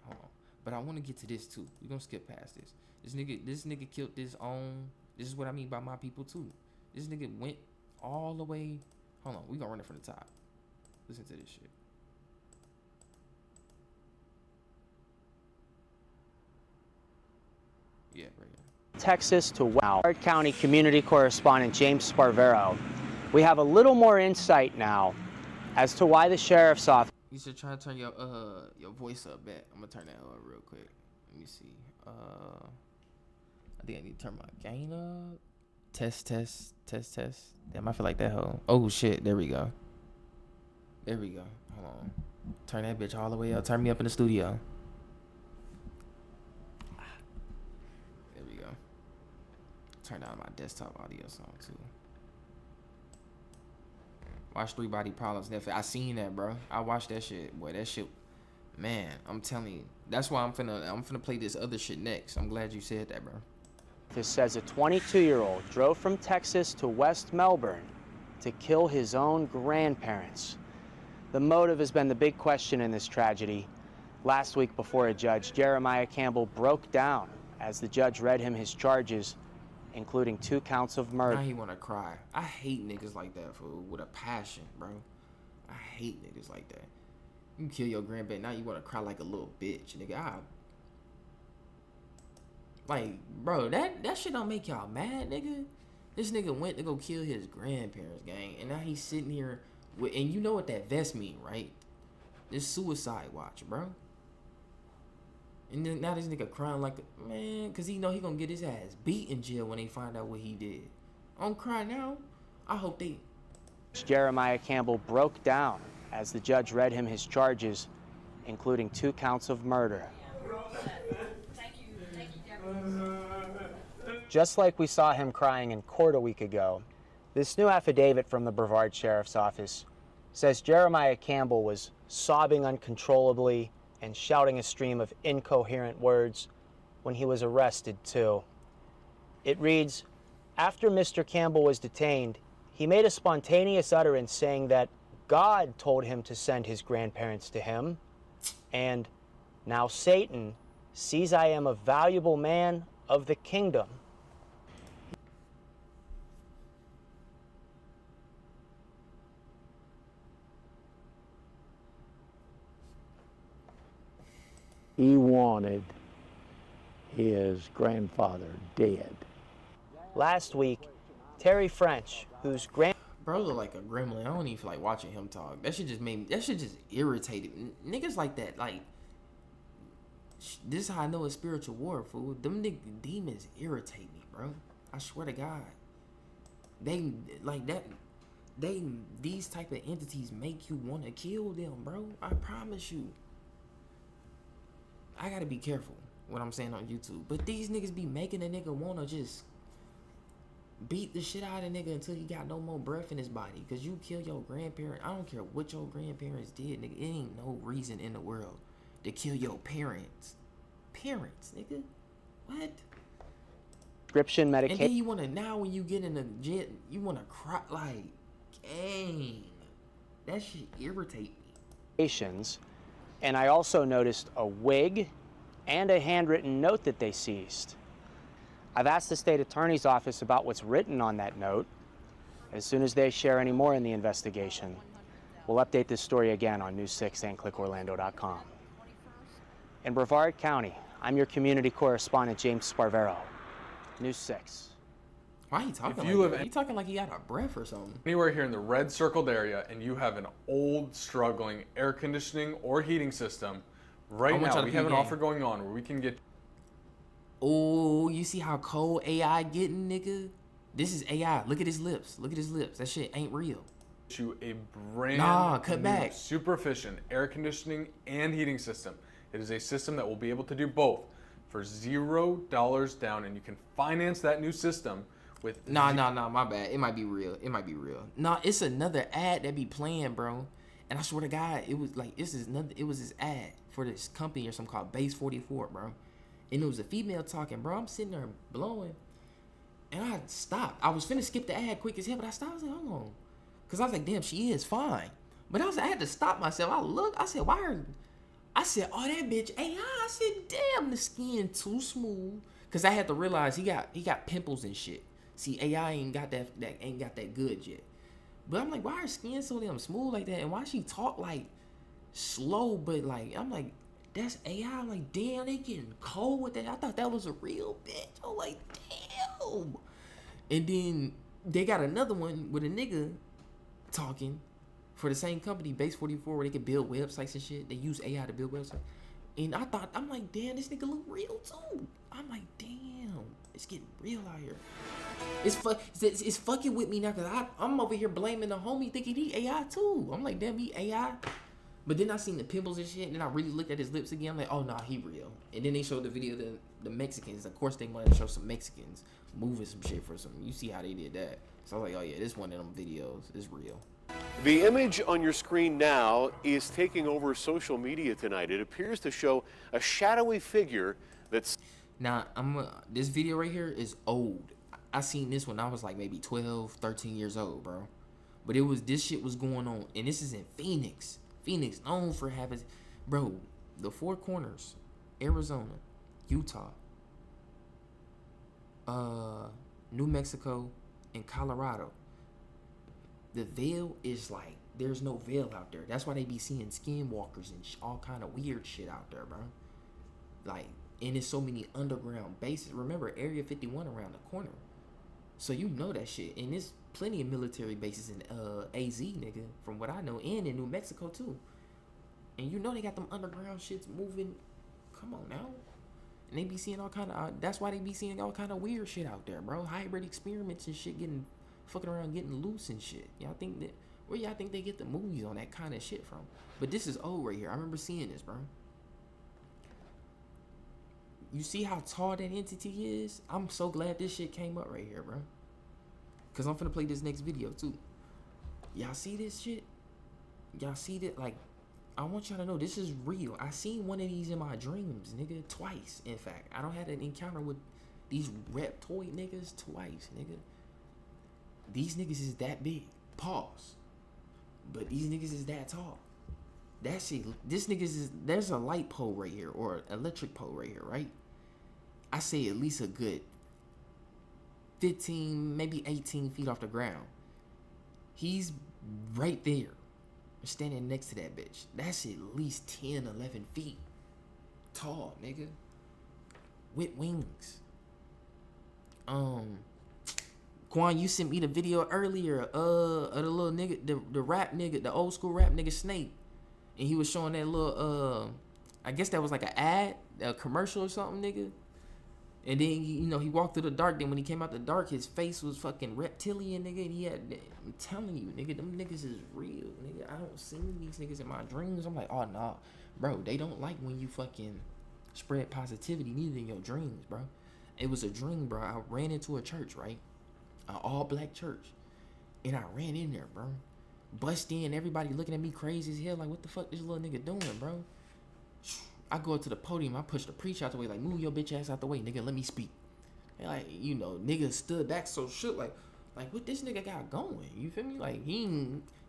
Hold on. But I want to get to this too. We gonna skip past this. This nigga killed his own. This is what I mean by my people too. This nigga went all the way. Hold on. We gonna run it from the top. Listen to this shit. Yeah, right here. Texas to Brevard County community correspondent James Sparvero. We have a little more insight now as to why the sheriff's office. You should try to turn your voice up, bet. I'm gonna turn that up real quick. Let me see. I think I need to turn my gain up. Test. Damn, I feel like that hoe. Oh shit, there we go. Hold on. Turn that bitch all the way up. Turn me up in the studio. There we go. Turn down my desktop audio song too. Watch 3 Body Problems Netflix. I seen that, bro. I watched that shit. Boy, that shit, man, I'm telling you. That's why I'm finna play this other shit next. I'm glad you said that, bro. This says a 22-year-old drove from Texas to West Melbourne to kill his own grandparents. The motive has been the big question in this tragedy. Last week before a judge, Jeremiah Campbell broke down as the judge read him his charges, including 2 counts of murder. Now he wanna cry. I hate niggas like that, fool, with a passion, bro. I hate niggas like that. You kill your grandparent, now you wanna cry like a little bitch, nigga. Like, bro, that shit don't make y'all mad, nigga. This nigga went to go kill his grandparents, gang, and now he's sitting here with, and you know what that vest mean, right? This suicide watch, bro. And then now this nigga crying like, man, because he know he gonna get his ass beat in jail when they find out what he did. I don't cry now. I hope they... Jeremiah Campbell broke down as the judge read him his charges, including 2 counts of murder. Just like we saw him crying in court a week ago, this new affidavit from the Brevard Sheriff's Office says Jeremiah Campbell was sobbing uncontrollably and shouting a stream of incoherent words when he was arrested, too. It reads, after Mr. Campbell was detained, he made a spontaneous utterance saying that God told him to send his grandparents to him, and now Satan sees I am a valuable man of the kingdom. He wanted his grandfather dead. Last week, Terry French, whose Bro look like a gremlin. I don't even feel like watching him talk. That shit just irritated me. Niggas like that, like, this is how I know it's spiritual war, fool. Them demons irritate me, bro. I swear to God. They, like that, these type of entities make you want to kill them, bro. I promise you. I gotta be careful what I'm saying on YouTube. But these niggas be making a nigga wanna just beat the shit out of a nigga until he got no more breath in his body. Cause you kill your grandparent. I don't care what your grandparents did, nigga. It ain't no reason in the world to kill your parents. Parents, nigga. What? prescription And medication. then you wanna, now when you get in the jet, you wanna cry, like, dang. That shit irritate me. And I also noticed a wig and a handwritten note that they seized. I've asked the state attorney's office about what's written on that note. As soon as they share any more in the investigation, we'll update this story again on News 6 and ClickOrlando.com. In Brevard County, I'm your community correspondent, James Sparvero, News 6. Why he talking If like you live that? He talking like he out of breath or something. Anywhere here in the red circled area and you have an old, struggling air conditioning or heating system, right now we have an offer going on where we can get... Oh, you see how cold AI getting, nigga? This is AI. Look at his lips. Look at his lips. That shit ain't real. You a brand cut new, back. super efficient air conditioning and heating system. It is a system that will be able to do both for $0 down, and you can finance that new system with... Nah, my bad. It might be real. Nah, it's another ad that be playing, bro. And I swear to God, it was like, it was this ad for this company or something called Base 44, bro. And it was a female talking, bro. I'm sitting there blowing. And I stopped. I was finna skip the ad quick as hell, but I stopped. I was like, hold on. Because I was like, damn, she is fine. But I had to stop myself. I said, why are... I said, oh, that bitch AI. I said, damn, the skin too smooth. Because I had to realize he got pimples and shit. See, AI ain't got that good yet. But I'm like, why her skin so damn smooth like that? And why she talk like slow, but like, I'm like, that's AI. I'm like, damn, they getting cold with that. I thought that was a real bitch. I'm like, damn. And then they got another one with a nigga talking for the same company, Base 44, where they can build websites and shit. They use AI to build websites. And I'm like, damn, this nigga look real too. I'm like, damn, it's getting real out here. It's fucking with me now, because I'm over here blaming the homie thinking he AI too. I'm like, damn, he AI. But then I seen the pimples and shit, and then I really looked at his lips again. I'm like, oh, nah, he real. And then they showed the video of the Mexicans. Of course, they wanted to show some Mexicans moving some shit for some. You see how they did that. So I was like, oh, yeah, this one of them videos is real. The image on your screen now is taking over social media tonight. It appears to show a shadowy figure that's... Now, this video right here is old. I seen this when I was like maybe 12, 13 years old, bro. But this shit was going on. And this is in Phoenix. Phoenix, known for having... Bro, the Four Corners, Arizona, Utah, New Mexico, and Colorado. The veil is like, there's no veil out there. That's why they be seeing skinwalkers and all kind of weird shit out there, bro. Like, and there's so many underground bases. Remember, Area 51 around the corner. So you know that shit. And there's plenty of military bases in AZ, nigga, from what I know, and in New Mexico, too. And you know they got them underground shits moving. Come on, now. And they be seeing all kind of, that's why they be seeing all kind of weird shit out there, bro. Hybrid experiments and shit fucking around getting loose and shit. Where y'all think they get the movies on that kind of shit from? But this is old right here. I remember seeing this, bro. You see how tall that entity is? I'm so glad this shit came up right here, bro. Because I'm finna play this next video, too. Y'all see this shit? Y'all see that? Like, I want y'all to know this is real. I seen one of these in my dreams, nigga. Twice, in fact. I don't have an encounter with these reptoid niggas twice, nigga. These niggas is that big. Pause. But these niggas is that tall. That shit, this niggas is, there's a light pole right here, or an electric pole right here, right? I say at least a good 15, maybe 18 feet off the ground. He's right there, standing next to that bitch. That's at least 10, 11 feet tall, nigga. With wings. Quan, you sent me the video earlier of the little nigga, the rap nigga, the old school rap nigga Snake. And he was showing that little, I guess that was like an ad, a commercial or something, nigga. And then, he walked through the dark. Then when he came out the dark, his face was fucking reptilian, nigga. And he had, I'm telling you, nigga, them niggas is real, nigga. I don't see these niggas in my dreams. I'm like, oh, nah. Bro, they don't like when you fucking spread positivity, neither in your dreams, bro. It was a dream, bro. I ran into a church, right? An all-black church. And I ran in there, bro. Bust in, everybody looking at me crazy as hell, like, what the fuck this little nigga doing, bro? I go up to the podium, I push the preacher out the way, like, move your bitch ass out the way, nigga, let me speak. And like, you know, niggas stood back so shook, like what this nigga got going? You feel me? Like he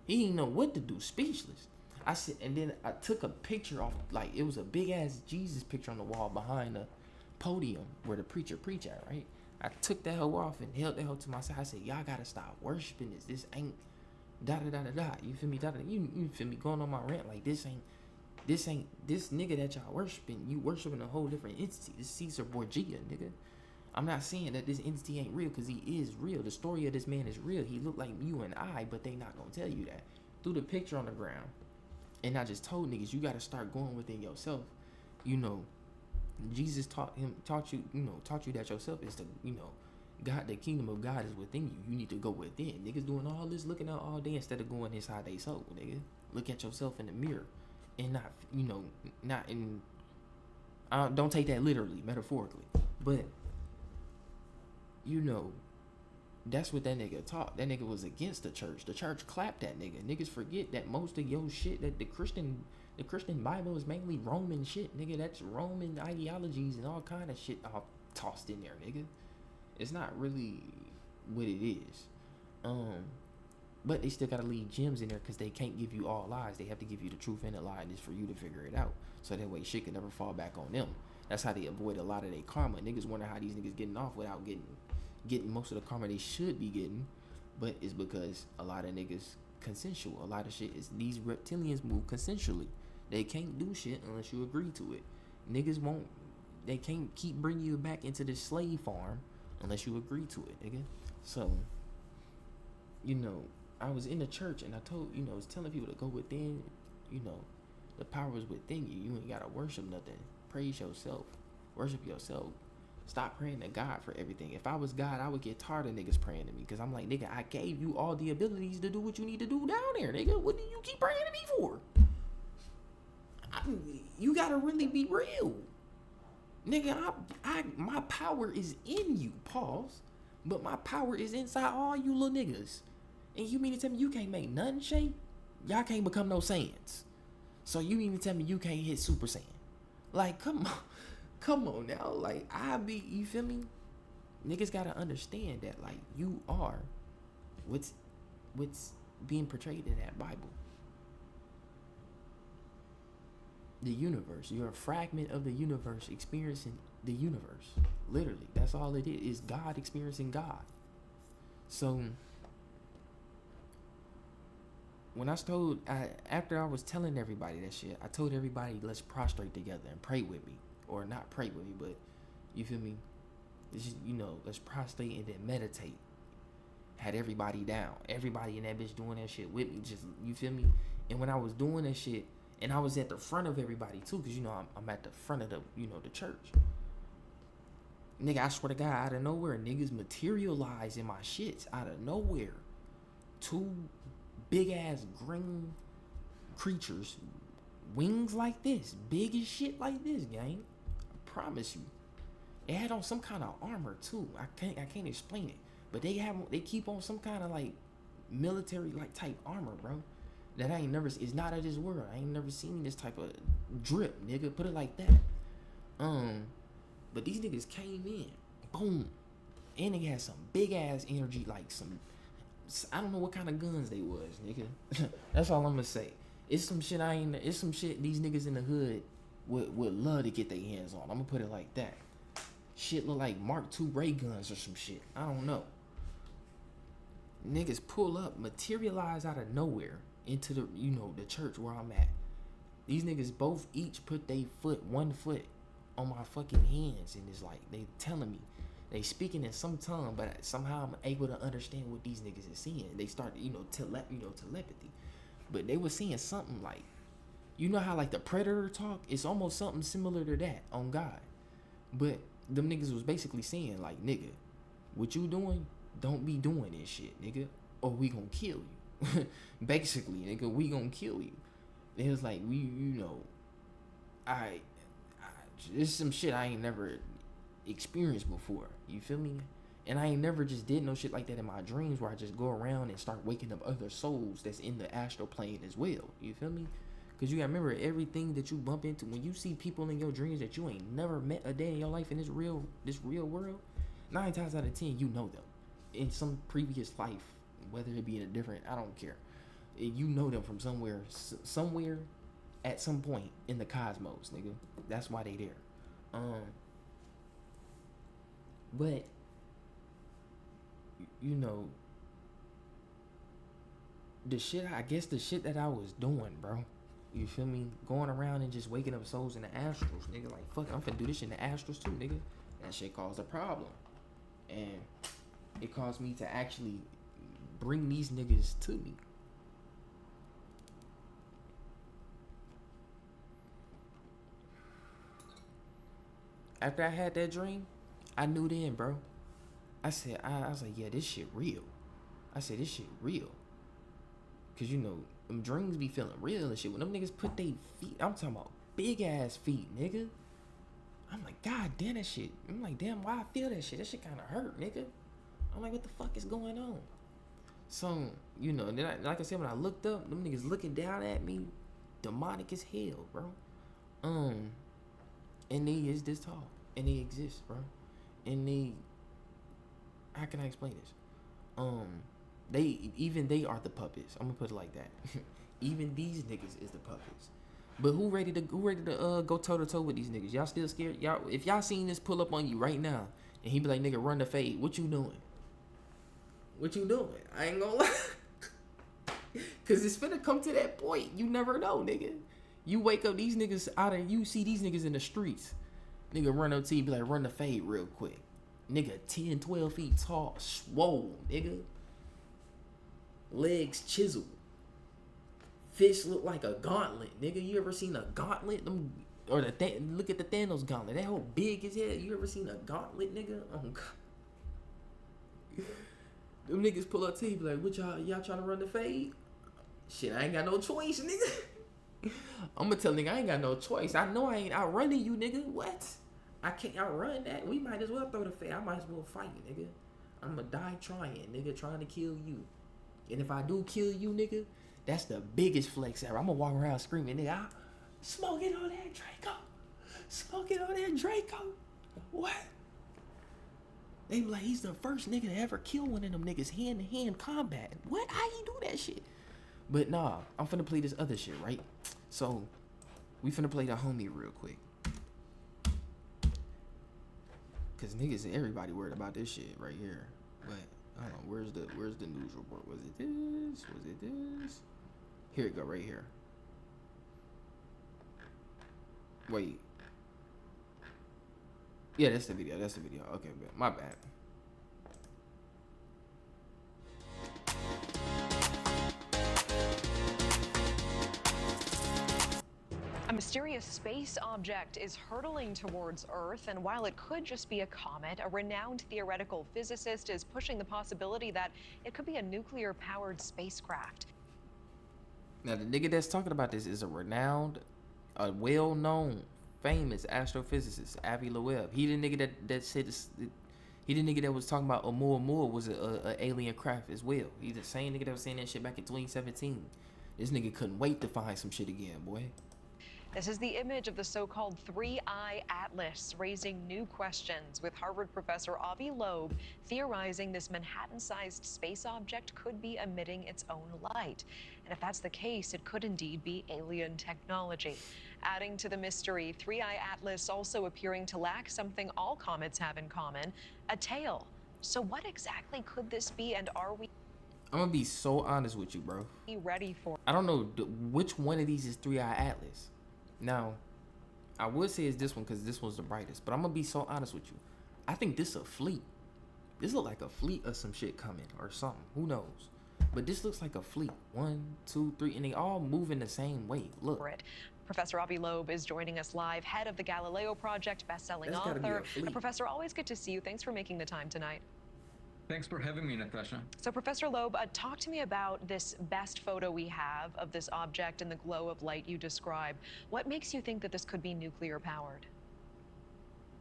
ain't know what to do, speechless. I said, and then I took a picture off, like it was a big ass Jesus picture on the wall behind the podium where the preacher preach at, right? I took that hoe off and held that hoe to my side. I said, y'all gotta stop worshiping this. This ain't da da da da da. You feel me? Da da. You feel me? Going on my rant like this nigga that y'all worshiping. You worshiping a whole different entity. This Caesar Borgia, nigga. I'm not saying that this entity ain't real, because he is real. The story of this man is real. He looked like you and I, but they not gonna tell you that. Threw the picture on the ground. And I just told niggas, you gotta start going within yourself. You know, Jesus taught you that yourself is the, you know, God, the kingdom of God is within you. You need to go within. Niggas doing all this, looking out all day instead of going inside they soul, nigga. Look at yourself in the mirror and not, you know, not in, don't take that literally, metaphorically. But, you know, that's what that nigga taught. That nigga was against the church. The church clapped that nigga. Niggas forget that most of your shit, that the Christian Bible is mainly Roman shit, nigga. That's Roman ideologies and all kind of shit all tossed in there, nigga. It's not really what it is. But they still gotta leave gems in there, because they can't give you all lies. They have to give you the truth and the lie, and it's for you to figure it out. So that way shit can never fall back on them. That's how they avoid a lot of their karma. Niggas wonder how these niggas getting off without getting most of the karma they should be getting, but it's because a lot of niggas consensual. A lot of shit is, these reptilians move consensually. They can't do shit unless you agree to it. Niggas won't, they can't keep bringing you back into this slave farm unless you agree to it, nigga. So, you know, I was in the church and I told, you know, I was telling people to go within, you know, the power is within you. You ain't gotta worship nothing. Praise yourself. Worship yourself. Stop praying to God for everything. If I was God, I would get tired of niggas praying to me, because I'm like, nigga, I gave you all the abilities to do what you need to do down there, nigga. What do you keep praying to me for? You gotta really be real, nigga. My power is in you, pause, but my power is inside all you little niggas. And you mean to tell me you can't make nothing shake? Y'all can't become no Saiyans. So you mean to tell me you can't hit Super Saiyan? Like, come on now. Like, you feel me? Niggas gotta understand that, like, you are what's being portrayed in that Bible. The universe. You're a fragment of the universe experiencing the universe. Literally. That's all it is God experiencing God. So, when after I was telling everybody that shit, I told everybody, let's prostrate together and pray with me. Or not pray with me, but you feel me? Just, you know, let's prostrate and then meditate. Had everybody down. Everybody in that bitch doing that shit with me. Just, you feel me? And when I was doing that shit, and I was at the front of everybody too, because, you know, I'm at the front of the, you know, the church. Nigga, I swear to God, out of nowhere, niggas materialize in my shits. Out of nowhere. 2 big ass green creatures, wings like this, big as shit like this, gang. I promise you. They had on some kind of armor too. I can't explain it, but they keep on some kind of like military like type armor, bro. That I ain't never. It's not of this world. I ain't never seen this type of drip, nigga. Put it like that. But these niggas came in, boom, and they had some big ass energy, like some. I don't know what kind of guns they was, nigga. That's all I'm gonna say. It's some shit these niggas in the hood would love to get their hands on. I'm gonna put it like that. Shit look like Mark II ray guns or some shit. I don't know. Niggas pull up, materialize out of nowhere into the, you know, the church where I'm at. These niggas both each put one foot on my fucking hands, and it's like they telling me. They speaking in some tongue, but somehow I'm able to understand what these niggas is saying. They start, you know, telepathy. But they were saying something like, you know how like the Predator talk? It's almost something similar to that on God. But them niggas was basically saying like, nigga, what you doing? Don't be doing this shit, nigga, or we gonna kill you. Basically, nigga, we gonna kill you. It was like, it's some shit I ain't never experienced before. You feel me? And I ain't never just did no shit like that in my dreams, where I just go around and start waking up other souls that's in the astral plane as well. You feel me? Because you gotta remember, everything that you bump into, when you see people in your dreams that you ain't never met a day in your life in this real world, 9 times out of 10, you know them in some previous life, whether it be in a different, I don't care. You know them from somewhere at some point in the cosmos, nigga. That's why they there. But you know, the shit that I was doing, bro. You feel me? Going around and just waking up souls in the astrals, nigga. Like, fuck, I'm finna do this shit in the astrals too, nigga. That shit caused a problem. And it caused me to actually bring these niggas to me. After I had that dream, I knew then, bro. I was like, yeah, this shit real. I said, this shit real. Cause you know, them dreams be feeling real and shit. When them niggas put they feet, I'm talking about big ass feet, nigga. I'm like, god damn that shit. I'm like, damn, why I feel that shit? That shit kind of hurt, nigga. I'm like, what the fuck is going on? So, you know, then like I said, when I looked up, them niggas looking down at me, demonic as hell, bro. And they is this tall, and they exist, bro. And they, how can I explain this? They are the puppets. I'm gonna put it like that. Even these niggas is the puppets. But who ready to go toe to toe with these niggas? Y'all still scared? Y'all, if y'all seen this pull up on you right now, and he be like, nigga, run the fade. What you doing? What you doing? I ain't gonna lie. Cause it's finna come to that point. You never know, nigga. You wake up, these niggas out of, you see these niggas in the streets. Nigga run up to you, be like, run the fade real quick. Nigga 10, 12 feet tall, swole, nigga. Legs chiseled. Fish look like a gauntlet, nigga. You ever seen a gauntlet? Look at the Thanos gauntlet. That whole big as hell. You ever seen a gauntlet, nigga? Oh god. Them niggas pull up to you, be like, what y'all trying to run the fade? Shit, I ain't got no choice, nigga. I'm gonna tell nigga I ain't got no choice. I know I ain't outrunning you, nigga. What? I can't outrun that. We might as well throw the fade. I might as well fight you, nigga. I'm gonna die trying, nigga, trying to kill you. And if I do kill you, nigga, that's the biggest flex ever. I'm gonna walk around screaming, nigga, smoking on that Draco. Smoking on that Draco. What? They be like, he's the first nigga to ever kill one of them niggas hand-to-hand combat. What? How you do that shit? But nah, I'm finna play this other shit, right? So, we finna play the homie real quick. Cause niggas, everybody worried about this shit right here. But I don't know, where's the news report? Was it this? Was it this? Here it go, right here. Wait. Yeah, that's the video. That's the video. Okay, my bad. A mysterious space object is hurtling towards Earth, and while it could just be a comet, a renowned theoretical physicist is pushing the possibility that it could be a nuclear-powered spacecraft. Now, the nigga that's talking about this is a renowned, a well-known, famous astrophysicist, Avi Loeb. He the nigga that said this, he the nigga that was talking about Oumuamua was a alien craft as well. He's the same nigga that was saying that shit back in 2017. This nigga couldn't wait to find some shit again, boy. This is the image of the so-called 3-Eye Atlas, raising new questions, with Harvard professor Avi Loeb theorizing this Manhattan-sized space object could be emitting its own light. And if that's the case, it could indeed be alien technology. Adding to the mystery, 3-Eye Atlas also appearing to lack something all comets have in common, a tail. So what exactly could this be, and are we... I'm gonna be so honest with you, bro. Ready for... I don't know which one of these is 3-Eye Atlas. Now, I would say it's this one because this one's the brightest, but I'm gonna be so honest with you. I think this is a fleet. This look like a fleet of some shit coming or something. Who knows? But this looks like a fleet. 1, 2, 3, and they all move in the same way. Look. Professor Avi Loeb is joining us live, head of the Galileo Project, best-selling author. Professor, always good to see you. Thanks for making the time tonight. Thanks for having me, Natasha. So, Professor Loeb, talk to me about this best photo we have of this object and the glow of light you describe. What makes you think that this could be nuclear-powered?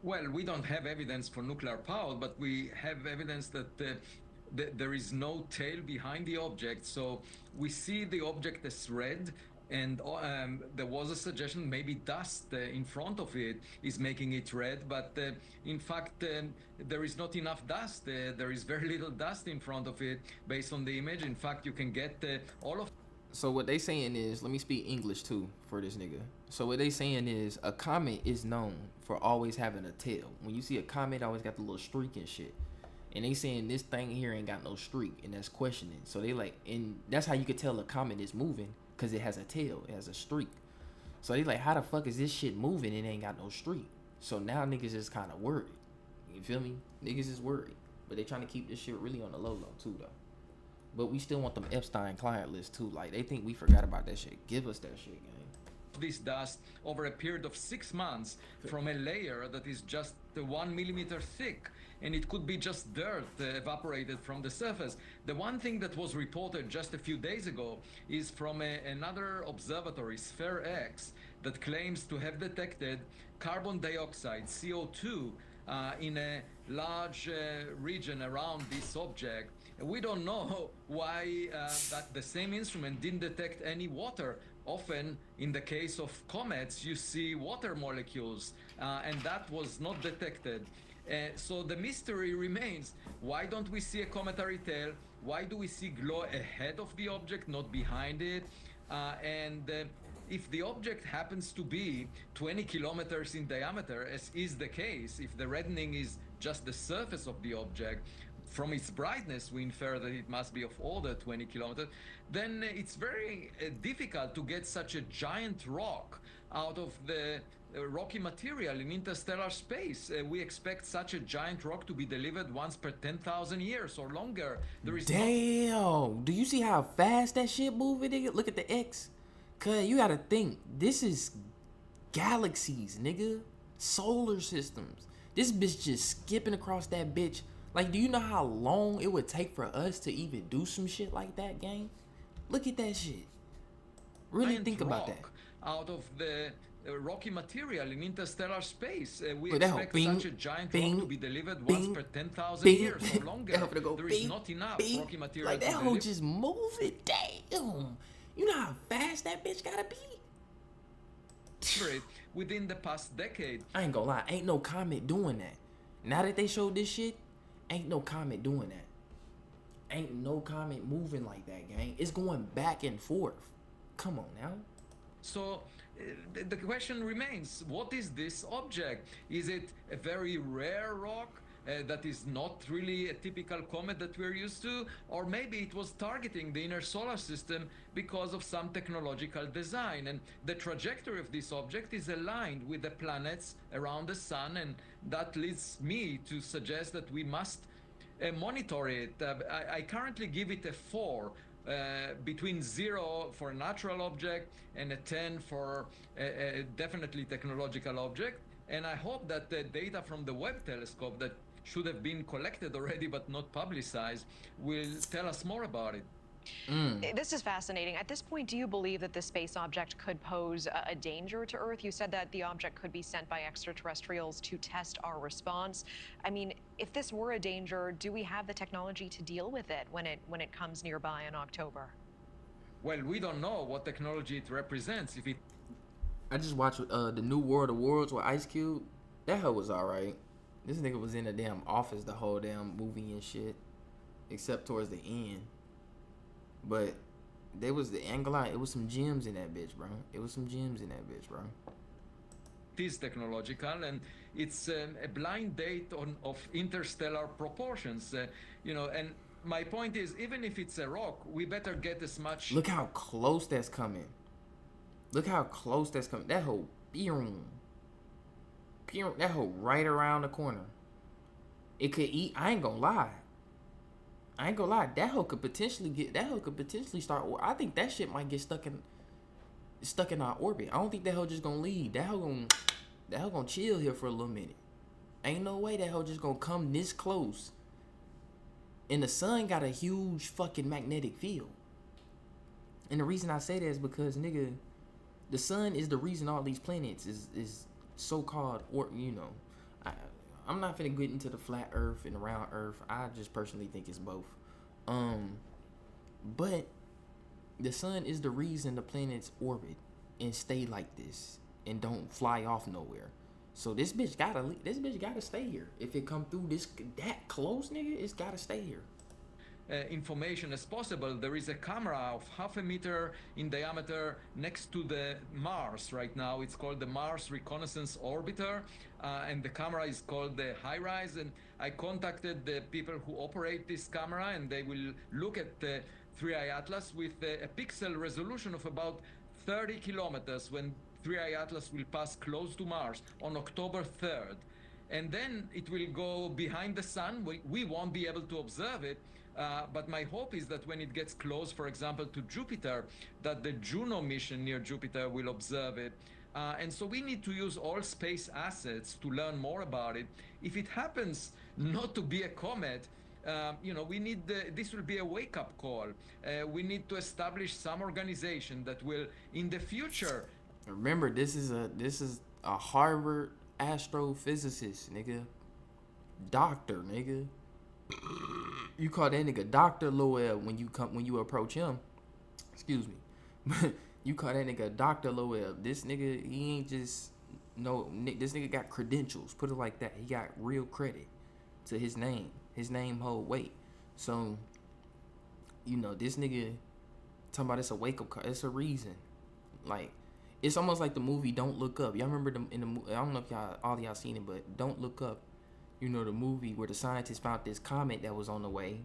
Well, we don't have evidence for nuclear power, but we have evidence that there is no tail behind the object. So we see the object as red, and there was a suggestion maybe dust in front of it is making it red, but in fact there is not enough dust. There is very little dust in front of it based on the image. In fact, you can get all of. So what they saying is, let me speak English too for this nigga. So what they saying is, a comet is known for always having a tail. When you see a comet, it always got the little streak and shit. And they saying this thing here ain't got no streak, and that's questioning. So they like, and that's how you could tell a comet is moving, cause it has a tail, it has a streak. So they like, how the fuck is this shit moving and it ain't got no streak? So now niggas is kind of worried. You feel me? Niggas is worried, but they trying to keep this shit really on the low too though. But we still want them Epstein client lists too. Like, they think we forgot about that shit. Give us that shit, gang. This dust over a period of 6 months from a layer that is just 1 millimeter thick, and it could be just dirt evaporated from the surface. The one thing that was reported just a few days ago is from another observatory, Sphere X, that claims to have detected carbon dioxide, CO2, in a large region around this object. We don't know why that the same instrument didn't detect any water. Often, in the case of comets, you see water molecules, and that was not detected. So the mystery remains. Why don't we see a cometary tail? Why do we see glow ahead of the object, not behind it? If the object happens to be 20 kilometers in diameter, as is the case, if the reddening is just the surface of the object, from its brightness we infer that it must be of order 20 kilometers, then it's very difficult to get such a giant rock out of the rocky material in interstellar space. We expect such a giant rock to be delivered once per 10,000 years or longer. There is Damn! Do you see how fast that shit moving, nigga? Look at the X. Cause you gotta think, this is galaxies, nigga. Solar systems. This bitch just skipping across that bitch. Like, do you know how long it would take for us to even do some shit like that, gang? Look at that shit. Really think about that. Out of the rocky material in interstellar space. We Look, expect such a giant rock to be delivered once per 10,000 years or longer. There is not enough rocky material like to that deliver. hoe just moving. Damn. You know how fast that bitch gotta be? Within the past decade. I ain't gonna lie, ain't no comet doing that. Now that they showed this shit, ain't no comet doing that. Ain't no comet moving like that, gang. It's going back and forth. Come on now. So the question remains, what is this object? Is it a very rare rock that is not really a typical comet that we're used to? Or maybe it was targeting the inner solar system because of some technological design, and the trajectory of this object is aligned with the planets around the sun, and that leads me to suggest that we must monitor it. I currently give it a 4. Between 0 for a natural object and a 10 for a definitely technological object. And I hope that the data from the Webb telescope that should have been collected already but not publicized will tell us more about it. This is fascinating. At this point, do you believe that this space object could pose a danger to Earth? You said that the object could be sent by extraterrestrials to test our response. I mean, if this were a danger, do we have the technology to deal with it when it comes nearby in October? Well, we don't know what technology it represents. If it I just watched the New World of Worlds with Ice Cube. That hell was alright. This nigga was in a damn office the whole damn movie and shit, except towards the end. But there was the ANGELIC. It was some gems in that bitch, bro. It was some gems in that bitch, bro. It is technological, and it's a blind date of interstellar proportions. And my point is, even if it's a rock, we better get as much. Look how close that's coming. Look how close that's coming. That whole that whole right around the corner. It could eat. I ain't gonna lie. That hoe could potentially start. I think that shit might get stuck in our orbit. I don't think that hoe just gonna leave. That hoe gonna chill here for a little minute. Ain't no way that hoe just gonna come this close. And the sun got a huge fucking magnetic field. And the reason I say that is because, nigga, the sun is the reason all these planets is so-called, or I'm not finna get into the flat earth and round earth. I just personally think it's both. But The sun is the reason the planets orbit and stay like this and don't fly off nowhere. So this bitch gotta stay here. If it come through that close, nigga, it's gotta stay here. Information as possible. There is a camera of 0.5 meter in diameter next to the Mars right now. It's called the Mars Reconnaissance Orbiter, and the camera is called the HiRISE. And I contacted the people who operate this camera, and they will look at the 3i Atlas with a pixel resolution of about 30 kilometers when 3i Atlas will pass close to Mars on October 3rd. And then it will go behind the sun. We won't be able to observe it. But my hope is that when it gets close, for example, to Jupiter, that the Juno mission near Jupiter will observe it. And so we need to use all space assets to learn more about it. If it happens not to be a comet, we need this will be a wake-up call. We need to establish some organization that will, in the future. Remember, this is a Harvard astrophysicist, nigga, doctor, nigga. You call that nigga Dr. Lowell when you approach him. Excuse me. You call that nigga Dr. Lowell. This nigga, he ain't just this nigga got credentials. Put it like that. He got real credit to his name. His name hold weight. So, this nigga talking about it's a wake up call. It's a reason. Like, it's almost like the movie Don't Look Up. Y'all remember I don't know if all y'all seen it, but Don't Look Up. The movie where the scientists found this comet that was on the way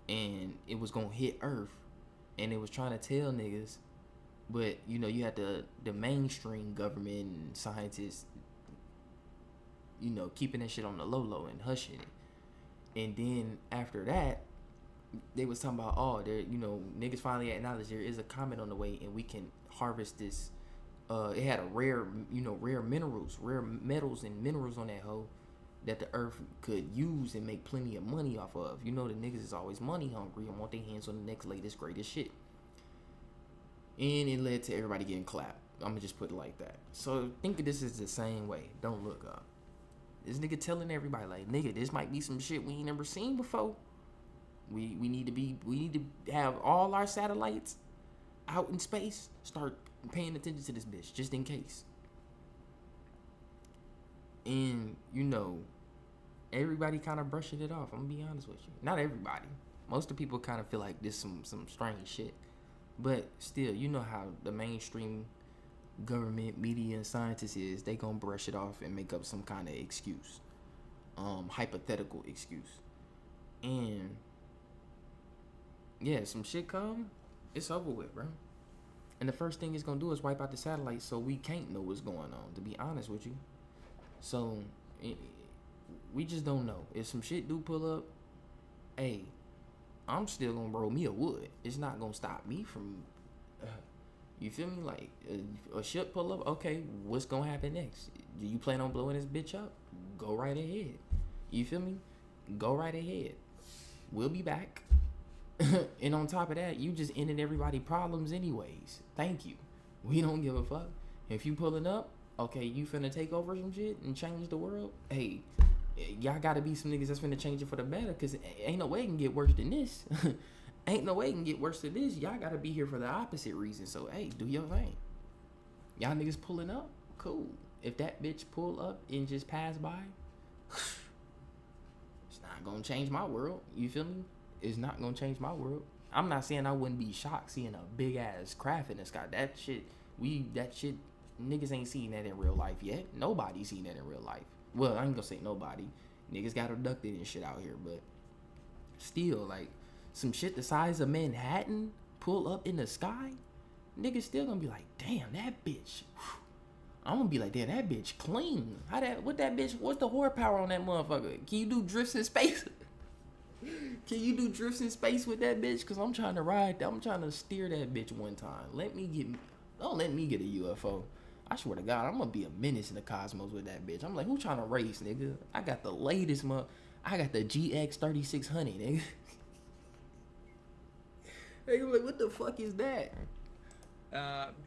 and it was gonna hit Earth, and it was trying to tell niggas, but you had the mainstream government and scientists keeping that shit on the low and hushing it. And then after that, they was talking about niggas finally acknowledged there is a comet on the way and we can harvest this. It had a rare metals and minerals on that hoe that the Earth could use and make plenty of money off of. The niggas is always money hungry and want their hands on the next latest greatest shit. And it led to everybody getting clapped. I'm gonna just put it like that. So think of this as the same way. Don't look up. This nigga telling everybody like, nigga, this might be some shit we ain't never seen before. We need to have all our satellites out in space. Start paying attention to this bitch just in case. And everybody kind of brushing it off. I'm gonna be honest with you. Not everybody. Most of the people kind of feel like this some strange shit. But still, how the mainstream government, media, and scientists is. They gonna brush it off and make up some kind of excuse, hypothetical excuse. And yeah, some shit come, it's over with, bro. And the first thing it's gonna do is wipe out the satellites, so we can't know what's going on. To be honest with you. So we just don't know. If some shit do pull up, hey, I'm still gonna roll me a wood. It's not gonna stop me from, you feel me? Like, a ship pull up, okay, what's gonna happen next? Do you plan on blowing this bitch up? Go right ahead. You feel me? Go right ahead. We'll be back. And on top of that, you just ended everybody's problems anyways. Thank you. We don't give a fuck. If you pulling up, okay, you finna take over some shit and change the world? Hey, y'all gotta be some niggas that's finna change it for the better, because ain't no way it can get worse than this. Ain't no way it can get worse than this. Y'all gotta be here for the opposite reason. So, hey, do your thing. Y'all niggas pulling up? Cool. If that bitch pull up and just pass by, it's not gonna change my world. You feel me? It's not gonna change my world. I'm not saying I wouldn't be shocked seeing a big ass craft in the sky. That shit, niggas ain't seen that in real life yet. Nobody's seen that in real life. Well, I ain't gonna say nobody. Niggas got abducted and shit out here, but still, like, some shit the size of Manhattan pull up in the sky, niggas still gonna be like, damn, that bitch. I'm gonna be like, damn, that bitch clean. What's the horsepower on that motherfucker? Can you do drifts in space? Can you do drifts in space with that bitch? Cause I'm trying to steer that bitch one time. Don't let me get a UFO. I swear to God, I'm gonna be a menace in the cosmos with that bitch. I'm like, who trying to race, nigga? I got the latest I got the GX 3600, nigga. Hey, like, what the fuck is that?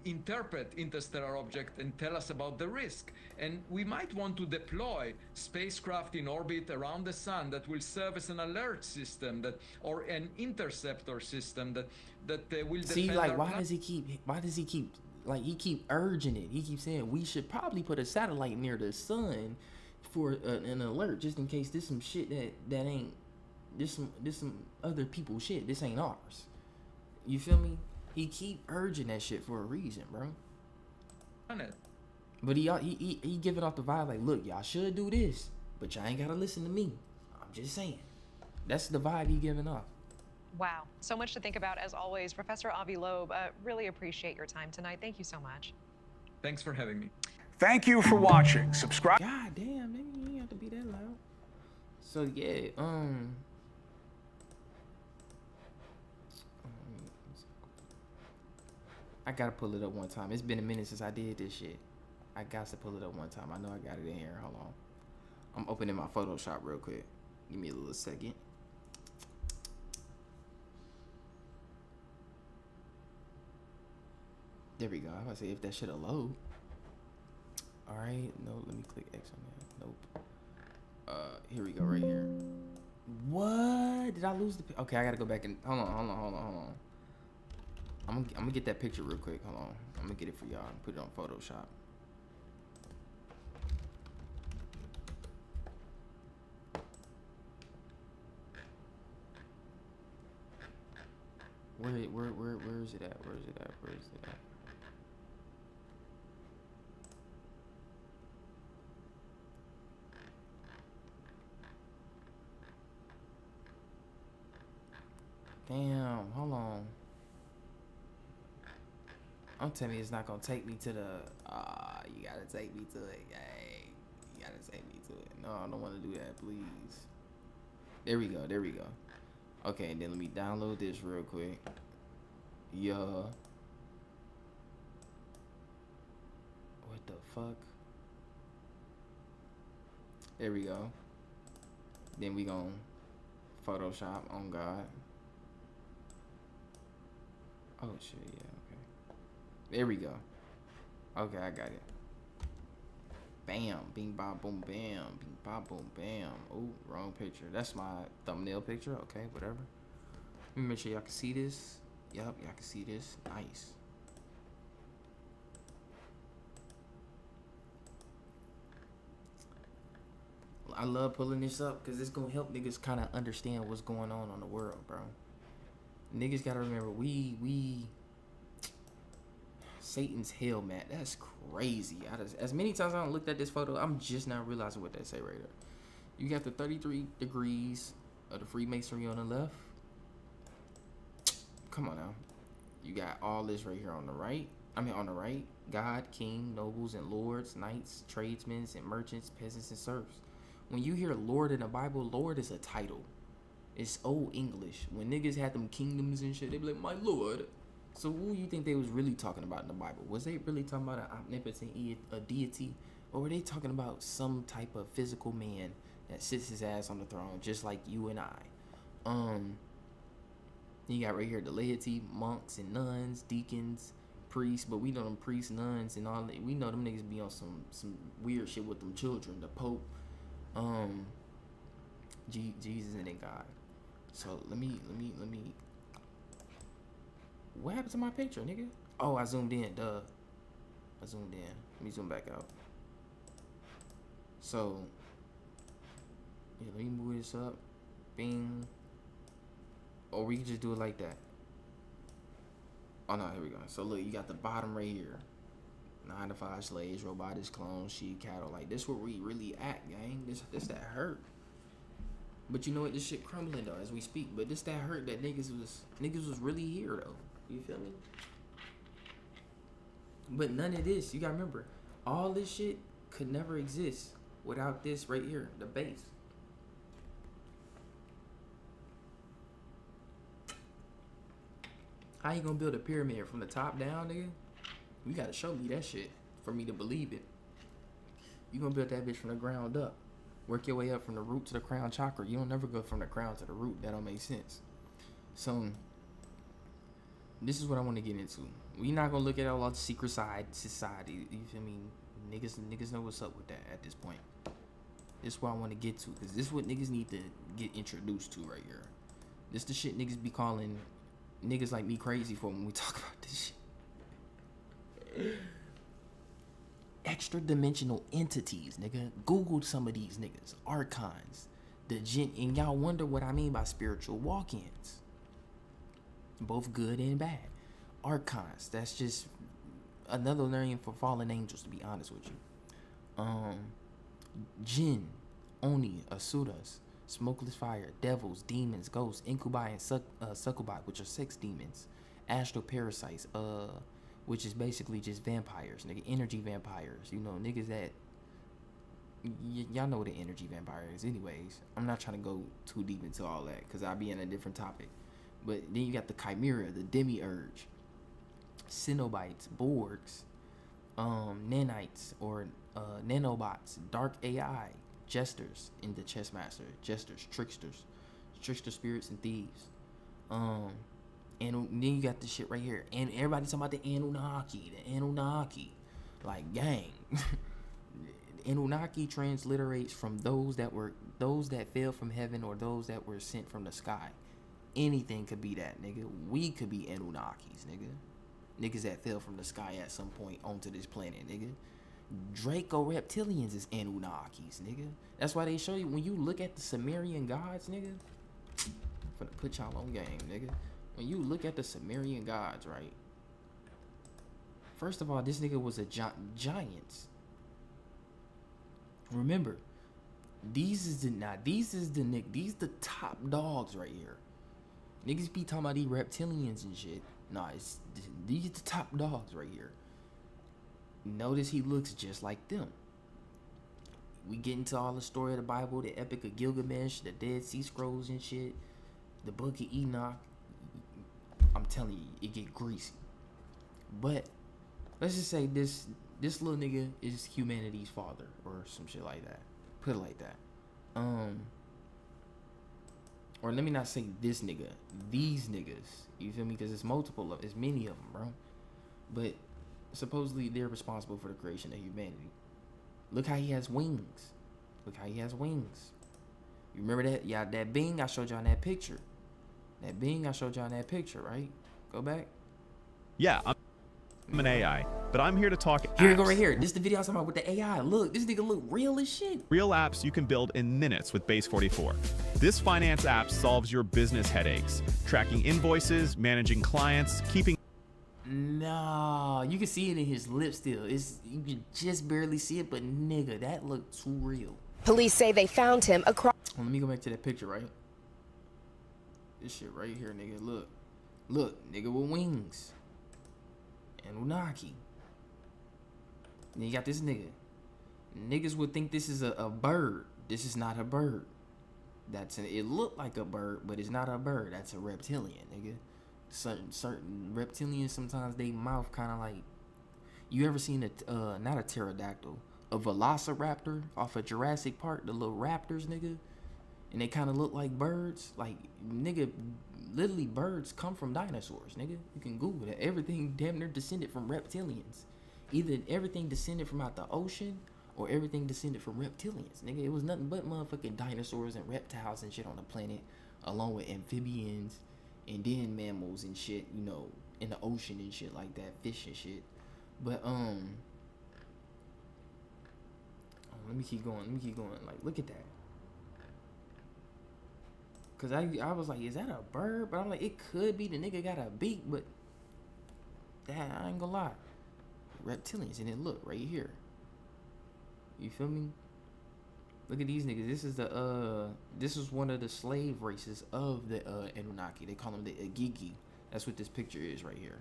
interpret interstellar object and tell us about the risk. And we might want to deploy spacecraft in orbit around the sun that will serve as an alert system, that or an interceptor system that will See, defend like, our why does he keep like, he keep urging it? He keeps saying we should probably put a satellite near the sun for an alert, just in case there's some shit that ain't this some other people's shit. This ain't ours. You feel me? He keep urging that shit for a reason, bro. But he giving off the vibe like, look, y'all should do this, but y'all ain't gotta listen to me. I'm just saying. That's the vibe he giving off. Wow, so much to think about as always. Professor Avi Loeb, really appreciate your time tonight. Thank you so much. Thanks for having me. Thank you for watching. Subscribe. God damn, nigga, you ain't have to be that loud. So yeah, I gotta pull it up one time. It's been a minute since I did this shit. I got to pull it up one time. I know I got it in here. Hold on. I'm opening my Photoshop real quick. Give me a little second. There we go. I was about to say if that shit'll load. Alright, no, let me click X on that. Nope. Here we go, right here. What? Did I lose the okay, I gotta go back and hold on. I'm gonna get that picture real quick. Hold on. I'm gonna get it for y'all and put it on Photoshop. Where is it at? Where is it at? Where is it at? Damn, hold on. I'm telling you, it's not gonna take me to the. You gotta take me to it. Hey, you gotta take me to it. No, I don't want to do that, please. There we go. There we go. Okay, then let me download this real quick. Yeah. What the fuck? There we go. Then we gon' Photoshop on God. Oh shit, yeah, okay. There we go. Okay, I got it. Bam, bing, bam, boom, bam, bing, bam, boom, bam. Oh, wrong picture. That's my thumbnail picture. Okay, whatever. Let me make sure y'all can see this. Yep, y'all can see this. Nice. I love pulling this up because it's gonna help niggas kind of understand what's going on the world, bro. Niggas gotta remember, we Satan's hell, man. That's crazy. As many times I looked at this photo, I'm just now realizing what that say right there. You got the 33 degrees of the Freemasonry on the left. Come on now. You got all this right here on the right. I mean, on the right, God, king, nobles, and lords, knights, tradesmen, and merchants, peasants, and serfs. When you hear Lord in the Bible, Lord is a title. It's old English. When niggas had them kingdoms and shit, they be like, my lord. So who you think they was really talking about in the Bible? Was they really talking about an omnipotent a deity? Or were they talking about some type of physical man that sits his ass on the throne just like you and I? You got right here the laity, monks and nuns, deacons, priests, but we know them priests, nuns, and all that. We know them niggas be on some weird shit with them children, the Pope, Jesus, and then God. So let me. What happened to my picture, nigga? Oh, I zoomed in. Duh. I zoomed in. Let me zoom back out. So yeah, let me move this up. Bing. Or we can just do it like that. Oh no, here we go. So look, you got the bottom right here. 9 to 5 slaves, robotics, clones, sheep, cattle. Like this where we really at, gang. This that hurt. But you know what? This shit crumbling though as we speak. But this that hurt that niggas was really here though. You feel me? But none of this, you gotta remember, all this shit could never exist without this right here, the base. How you gonna build a pyramid from the top down, nigga? You gotta show me that shit for me to believe it. You gonna build that bitch from the ground up. Work your way up from the root to the crown chakra. You don't never go from the crown to the root. That don't make sense. So this is what I want to get into. We not gonna look at all the secret side society. You feel me? Niggas know what's up with that at this point. This is what I want to get to, because this is what niggas need to get introduced to right here. This the shit niggas be calling niggas like me crazy for when we talk about this shit. Extra dimensional entities, nigga. Googled some of these niggas. Archons. And y'all wonder what I mean by spiritual walk-ins. Both good and bad. Archons. That's just another name for fallen angels, to be honest with you. Jinn, Oni, Asuras, smokeless fire, devils, demons, ghosts, incubi, and succubi, which are sex demons. Astral parasites, which is basically just vampires, nigga. Energy vampires. You know, niggas that y'all know what an energy vampire is. Anyways, I'm not trying to go too deep into all that, because I'll be in a different topic. But then you got the chimera, the demiurge, Cenobites, Borgs, nanites or nanobots, dark AI, jesters in the chess master, jesters, trickster spirits and thieves. And then you got this shit right here, and everybody talking about the Anunnaki, like gang. Anunnaki transliterates from those that fell from heaven, or those that were sent from the sky. Anything could be that, nigga. We could be Anunnakis, nigga. Niggas that fell from the sky at some point onto this planet, nigga. Draco reptilians is Anunnakis, nigga. That's why they show you, when you look at the Sumerian gods, nigga. I'm gonna put y'all on game, nigga. When you look at the Sumerian gods, right? First of all, this nigga was a giants. Remember, these the top dogs right here. Niggas be talking about these reptilians and shit. Nah, these the top dogs right here. Notice he looks just like them. We get into all the story of the Bible, the Epic of Gilgamesh, the Dead Sea Scrolls and shit, the Book of Enoch. I'm telling you, it get greasy. But let's just say this little nigga is humanity's father, or some shit like that. Put it like that. Or let me not say this nigga, these niggas. You feel me? Because it's it's many of them, bro. But supposedly they're responsible for the creation of humanity. Look how he has wings. You remember that? Yeah, that being I showed y'all in that picture. Right? Go back. Yeah, I'm an AI, but I'm here to talk Here we apps. go right here. This is the video I was talking about with the AI. Look, this nigga look real as shit. Real apps you can build in minutes with Base 44. This finance app solves your business headaches, tracking invoices, managing clients, keeping... Nah, you can see it in his lips still. You can just barely see it, but nigga, that looked too real. Police say they found him across. Well, let me go back to that picture, right? This shit right here, nigga. Look, nigga with wings. Anunnaki. Then you got this nigga. Niggas would think this is a bird. This is not a bird. It looked like a bird, but it's not a bird. That's a reptilian, nigga. Certain reptilians, sometimes they mouth kind of like, you ever seen not a pterodactyl, a velociraptor off of Jurassic Park, the little raptors, nigga, and they kind of look like birds. Like, nigga, literally birds come from dinosaurs, nigga. You can Google that. Everything damn near descended from reptilians. Either everything descended from out the ocean, or everything descended from reptilians, nigga. It was nothing but motherfucking dinosaurs and reptiles and shit on the planet, along with amphibians and then mammals and shit, you know, in the ocean and shit like that, fish and shit. But let me keep going. Like, look at that. Cause I was like, is that a bird? But I'm like, it could be. The nigga got a beak, but that, I ain't gonna lie, reptilians. And then look right here. You feel me? Look at these niggas. This is one of the slave races of the Anunnaki. They call them the Agigi. That's what this picture is right here.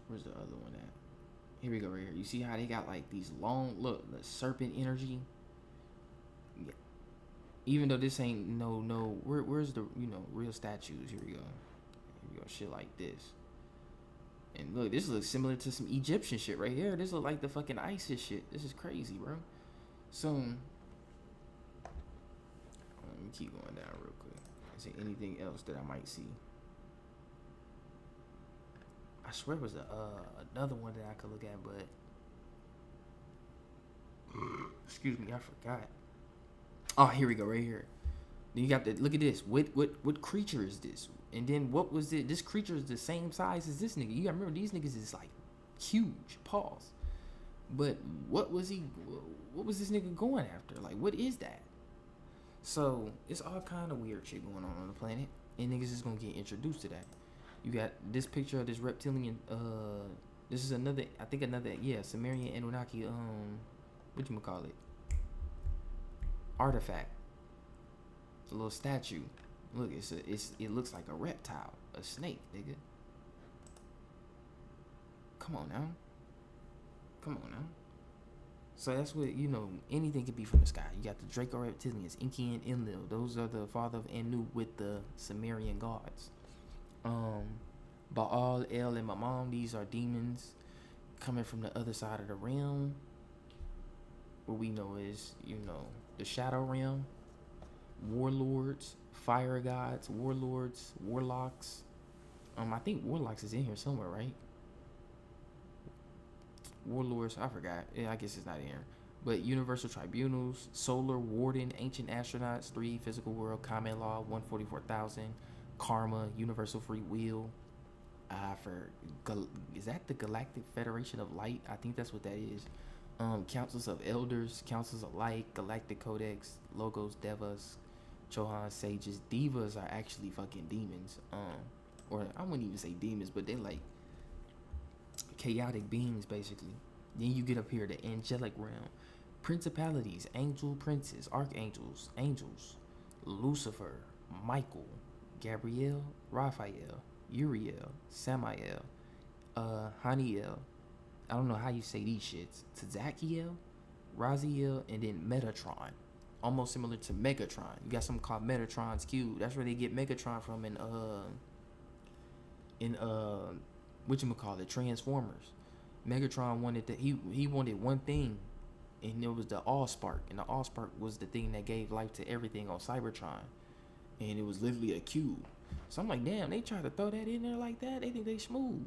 Where's the other one at? Here we go right here. You see how they got like these long, look, the serpent energy. Yeah. Even though this ain't no where's the, you know, real statues? Here we go. Shit like this. And look, this looks similar to some Egyptian shit right here. This look like the fucking ISIS shit. This is crazy, bro. So, let me keep going down real quick. Is there anything else that I might see? swear it was another one that I could look at, but excuse me, I forgot. Oh, here we go, right here. Then you got to look at this. What creature is this? And then what was it? This creature is the same size as this nigga. You gotta remember, these niggas is like huge. Pause. But what was this nigga going after? Like, what is that? So it's all kind of weird shit going on the planet, and niggas is gonna get introduced to that. You got this picture of this reptilian. This is another. I think another. Yeah, Sumerian Anunnaki. What you call it? Artifact. A little statue. Look, it looks like a reptile, a snake, nigga. Come on now. So that's what, anything could be from the sky. You got the Draco reptilians, Enki and Enlil. Those are the father of Anu with the Sumerian gods. Baal, El, and Mamam, these are demons coming from the other side of the realm. What we know is, the shadow realm. Warlords, fire gods, warlords, warlocks. I think warlocks is in here somewhere, right? Warlords, I forgot. Yeah, I guess it's not in here. But universal tribunals, solar warden, ancient astronauts, 3 physical world, common law, 144,000, karma, universal free will. Is that the Galactic Federation of Light? I think that's what that is. Councils of elders, councils of light, galactic codex, logos, devas, Chohan sages. Divas are actually fucking demons. Or I wouldn't even say demons, but they're like chaotic beings, basically. Then you get up here, the angelic realm. Principalities, angel princes, archangels, angels, Lucifer, Michael, Gabriel, Raphael, Uriel, Samael, Haniel. I don't know how you say these shits. Tzakiel, Raziel, and then Metatron. Almost similar to Megatron. You got something called Metatron's Cube. That's where they get Megatron from in whatchamacallit, Transformers. Megatron wanted he wanted one thing, and it was the Allspark. And the Allspark was the thing that gave life to everything on Cybertron. And it was literally a cube. So I'm like, damn, they try to throw that in there like that? They think they smooth.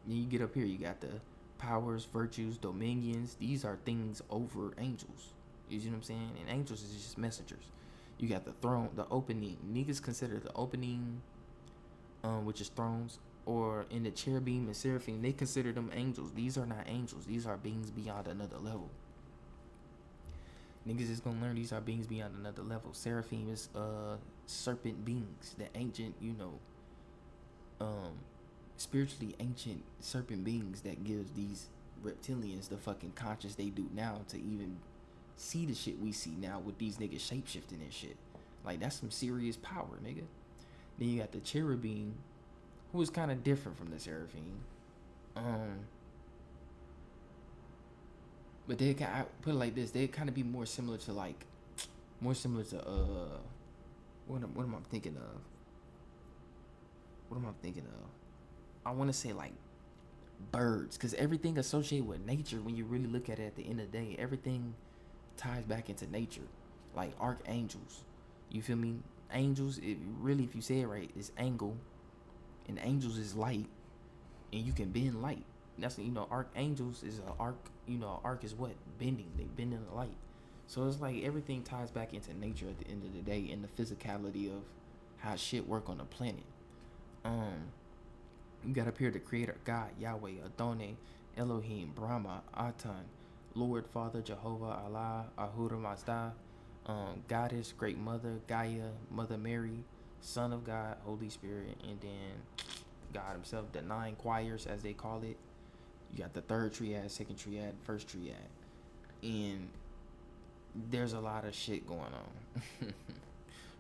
Then you get up here, you got the powers, virtues, dominions. These are things over angels. You see what I'm saying? And angels is just messengers. You got the throne, the opening. Niggas consider the opening, which is thrones, or in the cherubim and seraphim, they consider them angels. These are not angels. These are beings beyond another level. Niggas is gonna learn these are beings beyond another level. Seraphim is serpent beings, the ancient, spiritually ancient serpent beings that gives these reptilians the fucking conscious they do now to even see the shit we see now with these niggas shapeshifting and shit. Like, that's some serious power, nigga. Then you got the cherubim, who is kind of different from the seraphim. But they kind of put it like this, they kind of be more similar to what am I thinking of? I want to say like birds, because everything associated with nature, when you really look at it at the end of the day, everything ties back into nature. Like archangels, you feel me? Angels, if you say it right, is angle, and angels is light, and you can bend light. That's archangels is an arc. Arc is what? Bending. They bend in the light. So it's like everything ties back into nature at the end of the day, and the physicality of how shit work on the planet. You got up here the creator, God, Yahweh, Adonai, Elohim, Brahma, Atan, Lord, Father, Jehovah, Allah, Ahura Mazda, Goddess, Great Mother, Gaia, Mother Mary, Son of God, Holy Spirit, and then God himself, the 9 choirs, as they call it. You got the 3rd triad, 2nd triad, 1st triad. And there's a lot of shit going on.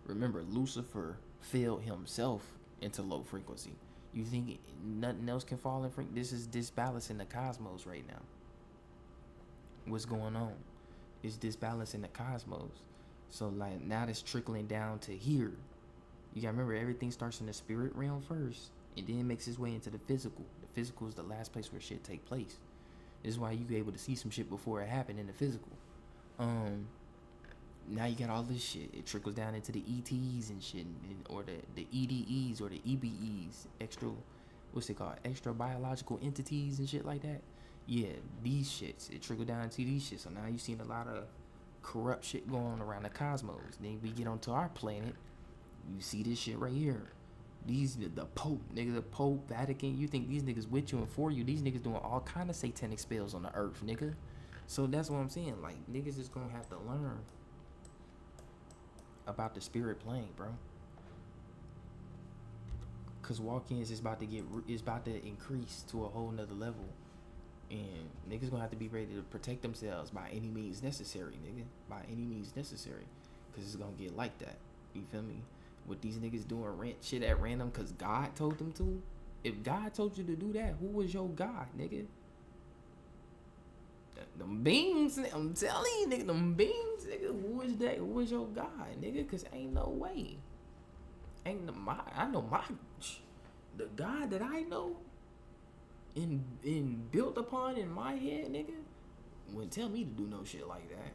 Remember, Lucifer fell himself into low frequency. You think nothing else can fall in frequency? This is disbalance in the cosmos right now. What's going on? It's disbalance in the cosmos. So like now that's trickling down to here. You gotta remember, everything starts in the spirit realm first, and then makes its way into the physical. The physical is the last place where shit take place. This is why you able to see some shit before it happened in the physical. Now you got all this shit. It trickles down into the ETs and shit, or the EDEs or the EBEs, what's it called, extra biological entities and shit like that. Yeah, these shits, it trickled down to these shits. So now you seen a lot of corrupt shit going on around the cosmos. Then we get onto our planet, you see this shit right here. These the Pope, nigga, the Pope, Vatican. You think these niggas with you and for you? These niggas doing all kind of satanic spells on the earth, nigga. So that's what I'm saying. Like, niggas is gonna have to learn about the spirit plane, bro. Cause walk-ins is about to increase to a whole nother level, and niggas gonna have to be ready to protect themselves by any means necessary, nigga. By any means necessary, cause it's gonna get like that. You feel me? What these niggas doing shit at random cause God told them to. If God told you to do that, who was your God, nigga? Them beings, I'm telling you, nigga, them beings, nigga, who is that? Who was your God, nigga? Cause ain't no way. I know the God that I know and built upon in my head, nigga, wouldn't tell me to do no shit like that.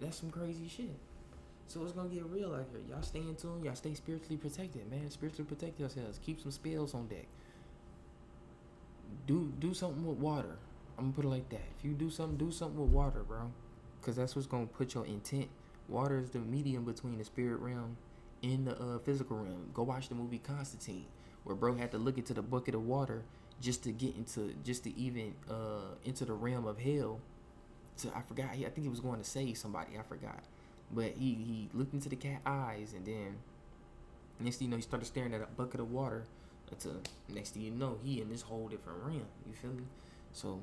That's some crazy shit. So it's gonna get real out here. Y'all stay in tune. Y'all stay spiritually protected, man. Spiritually protect yourselves. Keep some spells on deck. Do something with water. I'm gonna put it like that. If you do something with water, bro. Cause that's what's gonna put your intent. Water is the medium between the spirit realm and the physical realm. Go watch the movie Constantine, where bro had to look into the bucket of water just to even into the realm of hell. So I forgot. I think he was going to save somebody. I forgot. But he looked into the cat eyes, and then next thing you know, he started staring at a bucket of water. Until next thing you know, he in this whole different realm. You feel me? So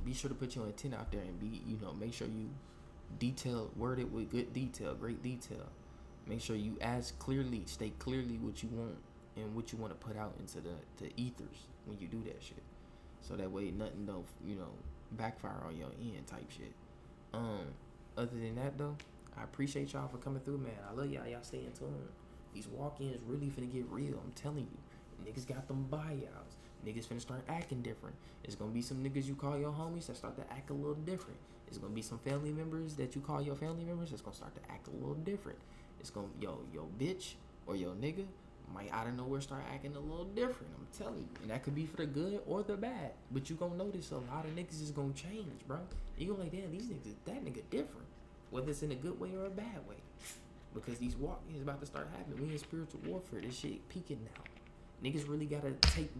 be sure to put your intent out there, and make sure you word it with good detail, great detail. Make sure you state clearly what you want and what you want to put out into the ethers when you do that shit. So that way nothing don't backfire on your end type shit. Other than that though, I appreciate y'all for coming through, man. I love y'all. Y'all stay in tune. These walk-ins really finna get real. I'm telling you. Niggas got them buyouts. Niggas finna start acting different. There's gonna be some niggas you call your homies that start to act a little different. There's gonna be some family members that you call your family members that's gonna start to act a little different. It's gonna yo bitch or yo nigga might out of nowhere start acting a little different. I'm telling you. And that could be for the good or the bad. But you gonna notice a lot of niggas is gonna change, bro. You gonna like, damn, these niggas, that nigga different. Whether it's in a good way or a bad way. Because these walk-ins about to start happening. We in spiritual warfare. This shit peaking now. Niggas really gotta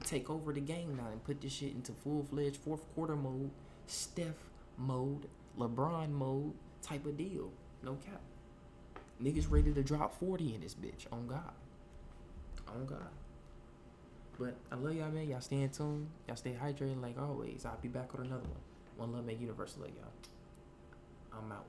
take over the game now and put this shit into full-fledged fourth quarter mode, Steph mode, LeBron mode type of deal. No cap. Niggas ready to drop 40 in this bitch. On God. On God. But I love y'all, man. Y'all stay in tune. Y'all stay hydrated like always. I'll be back with another one. One love, man. Universal love y'all. I'm out.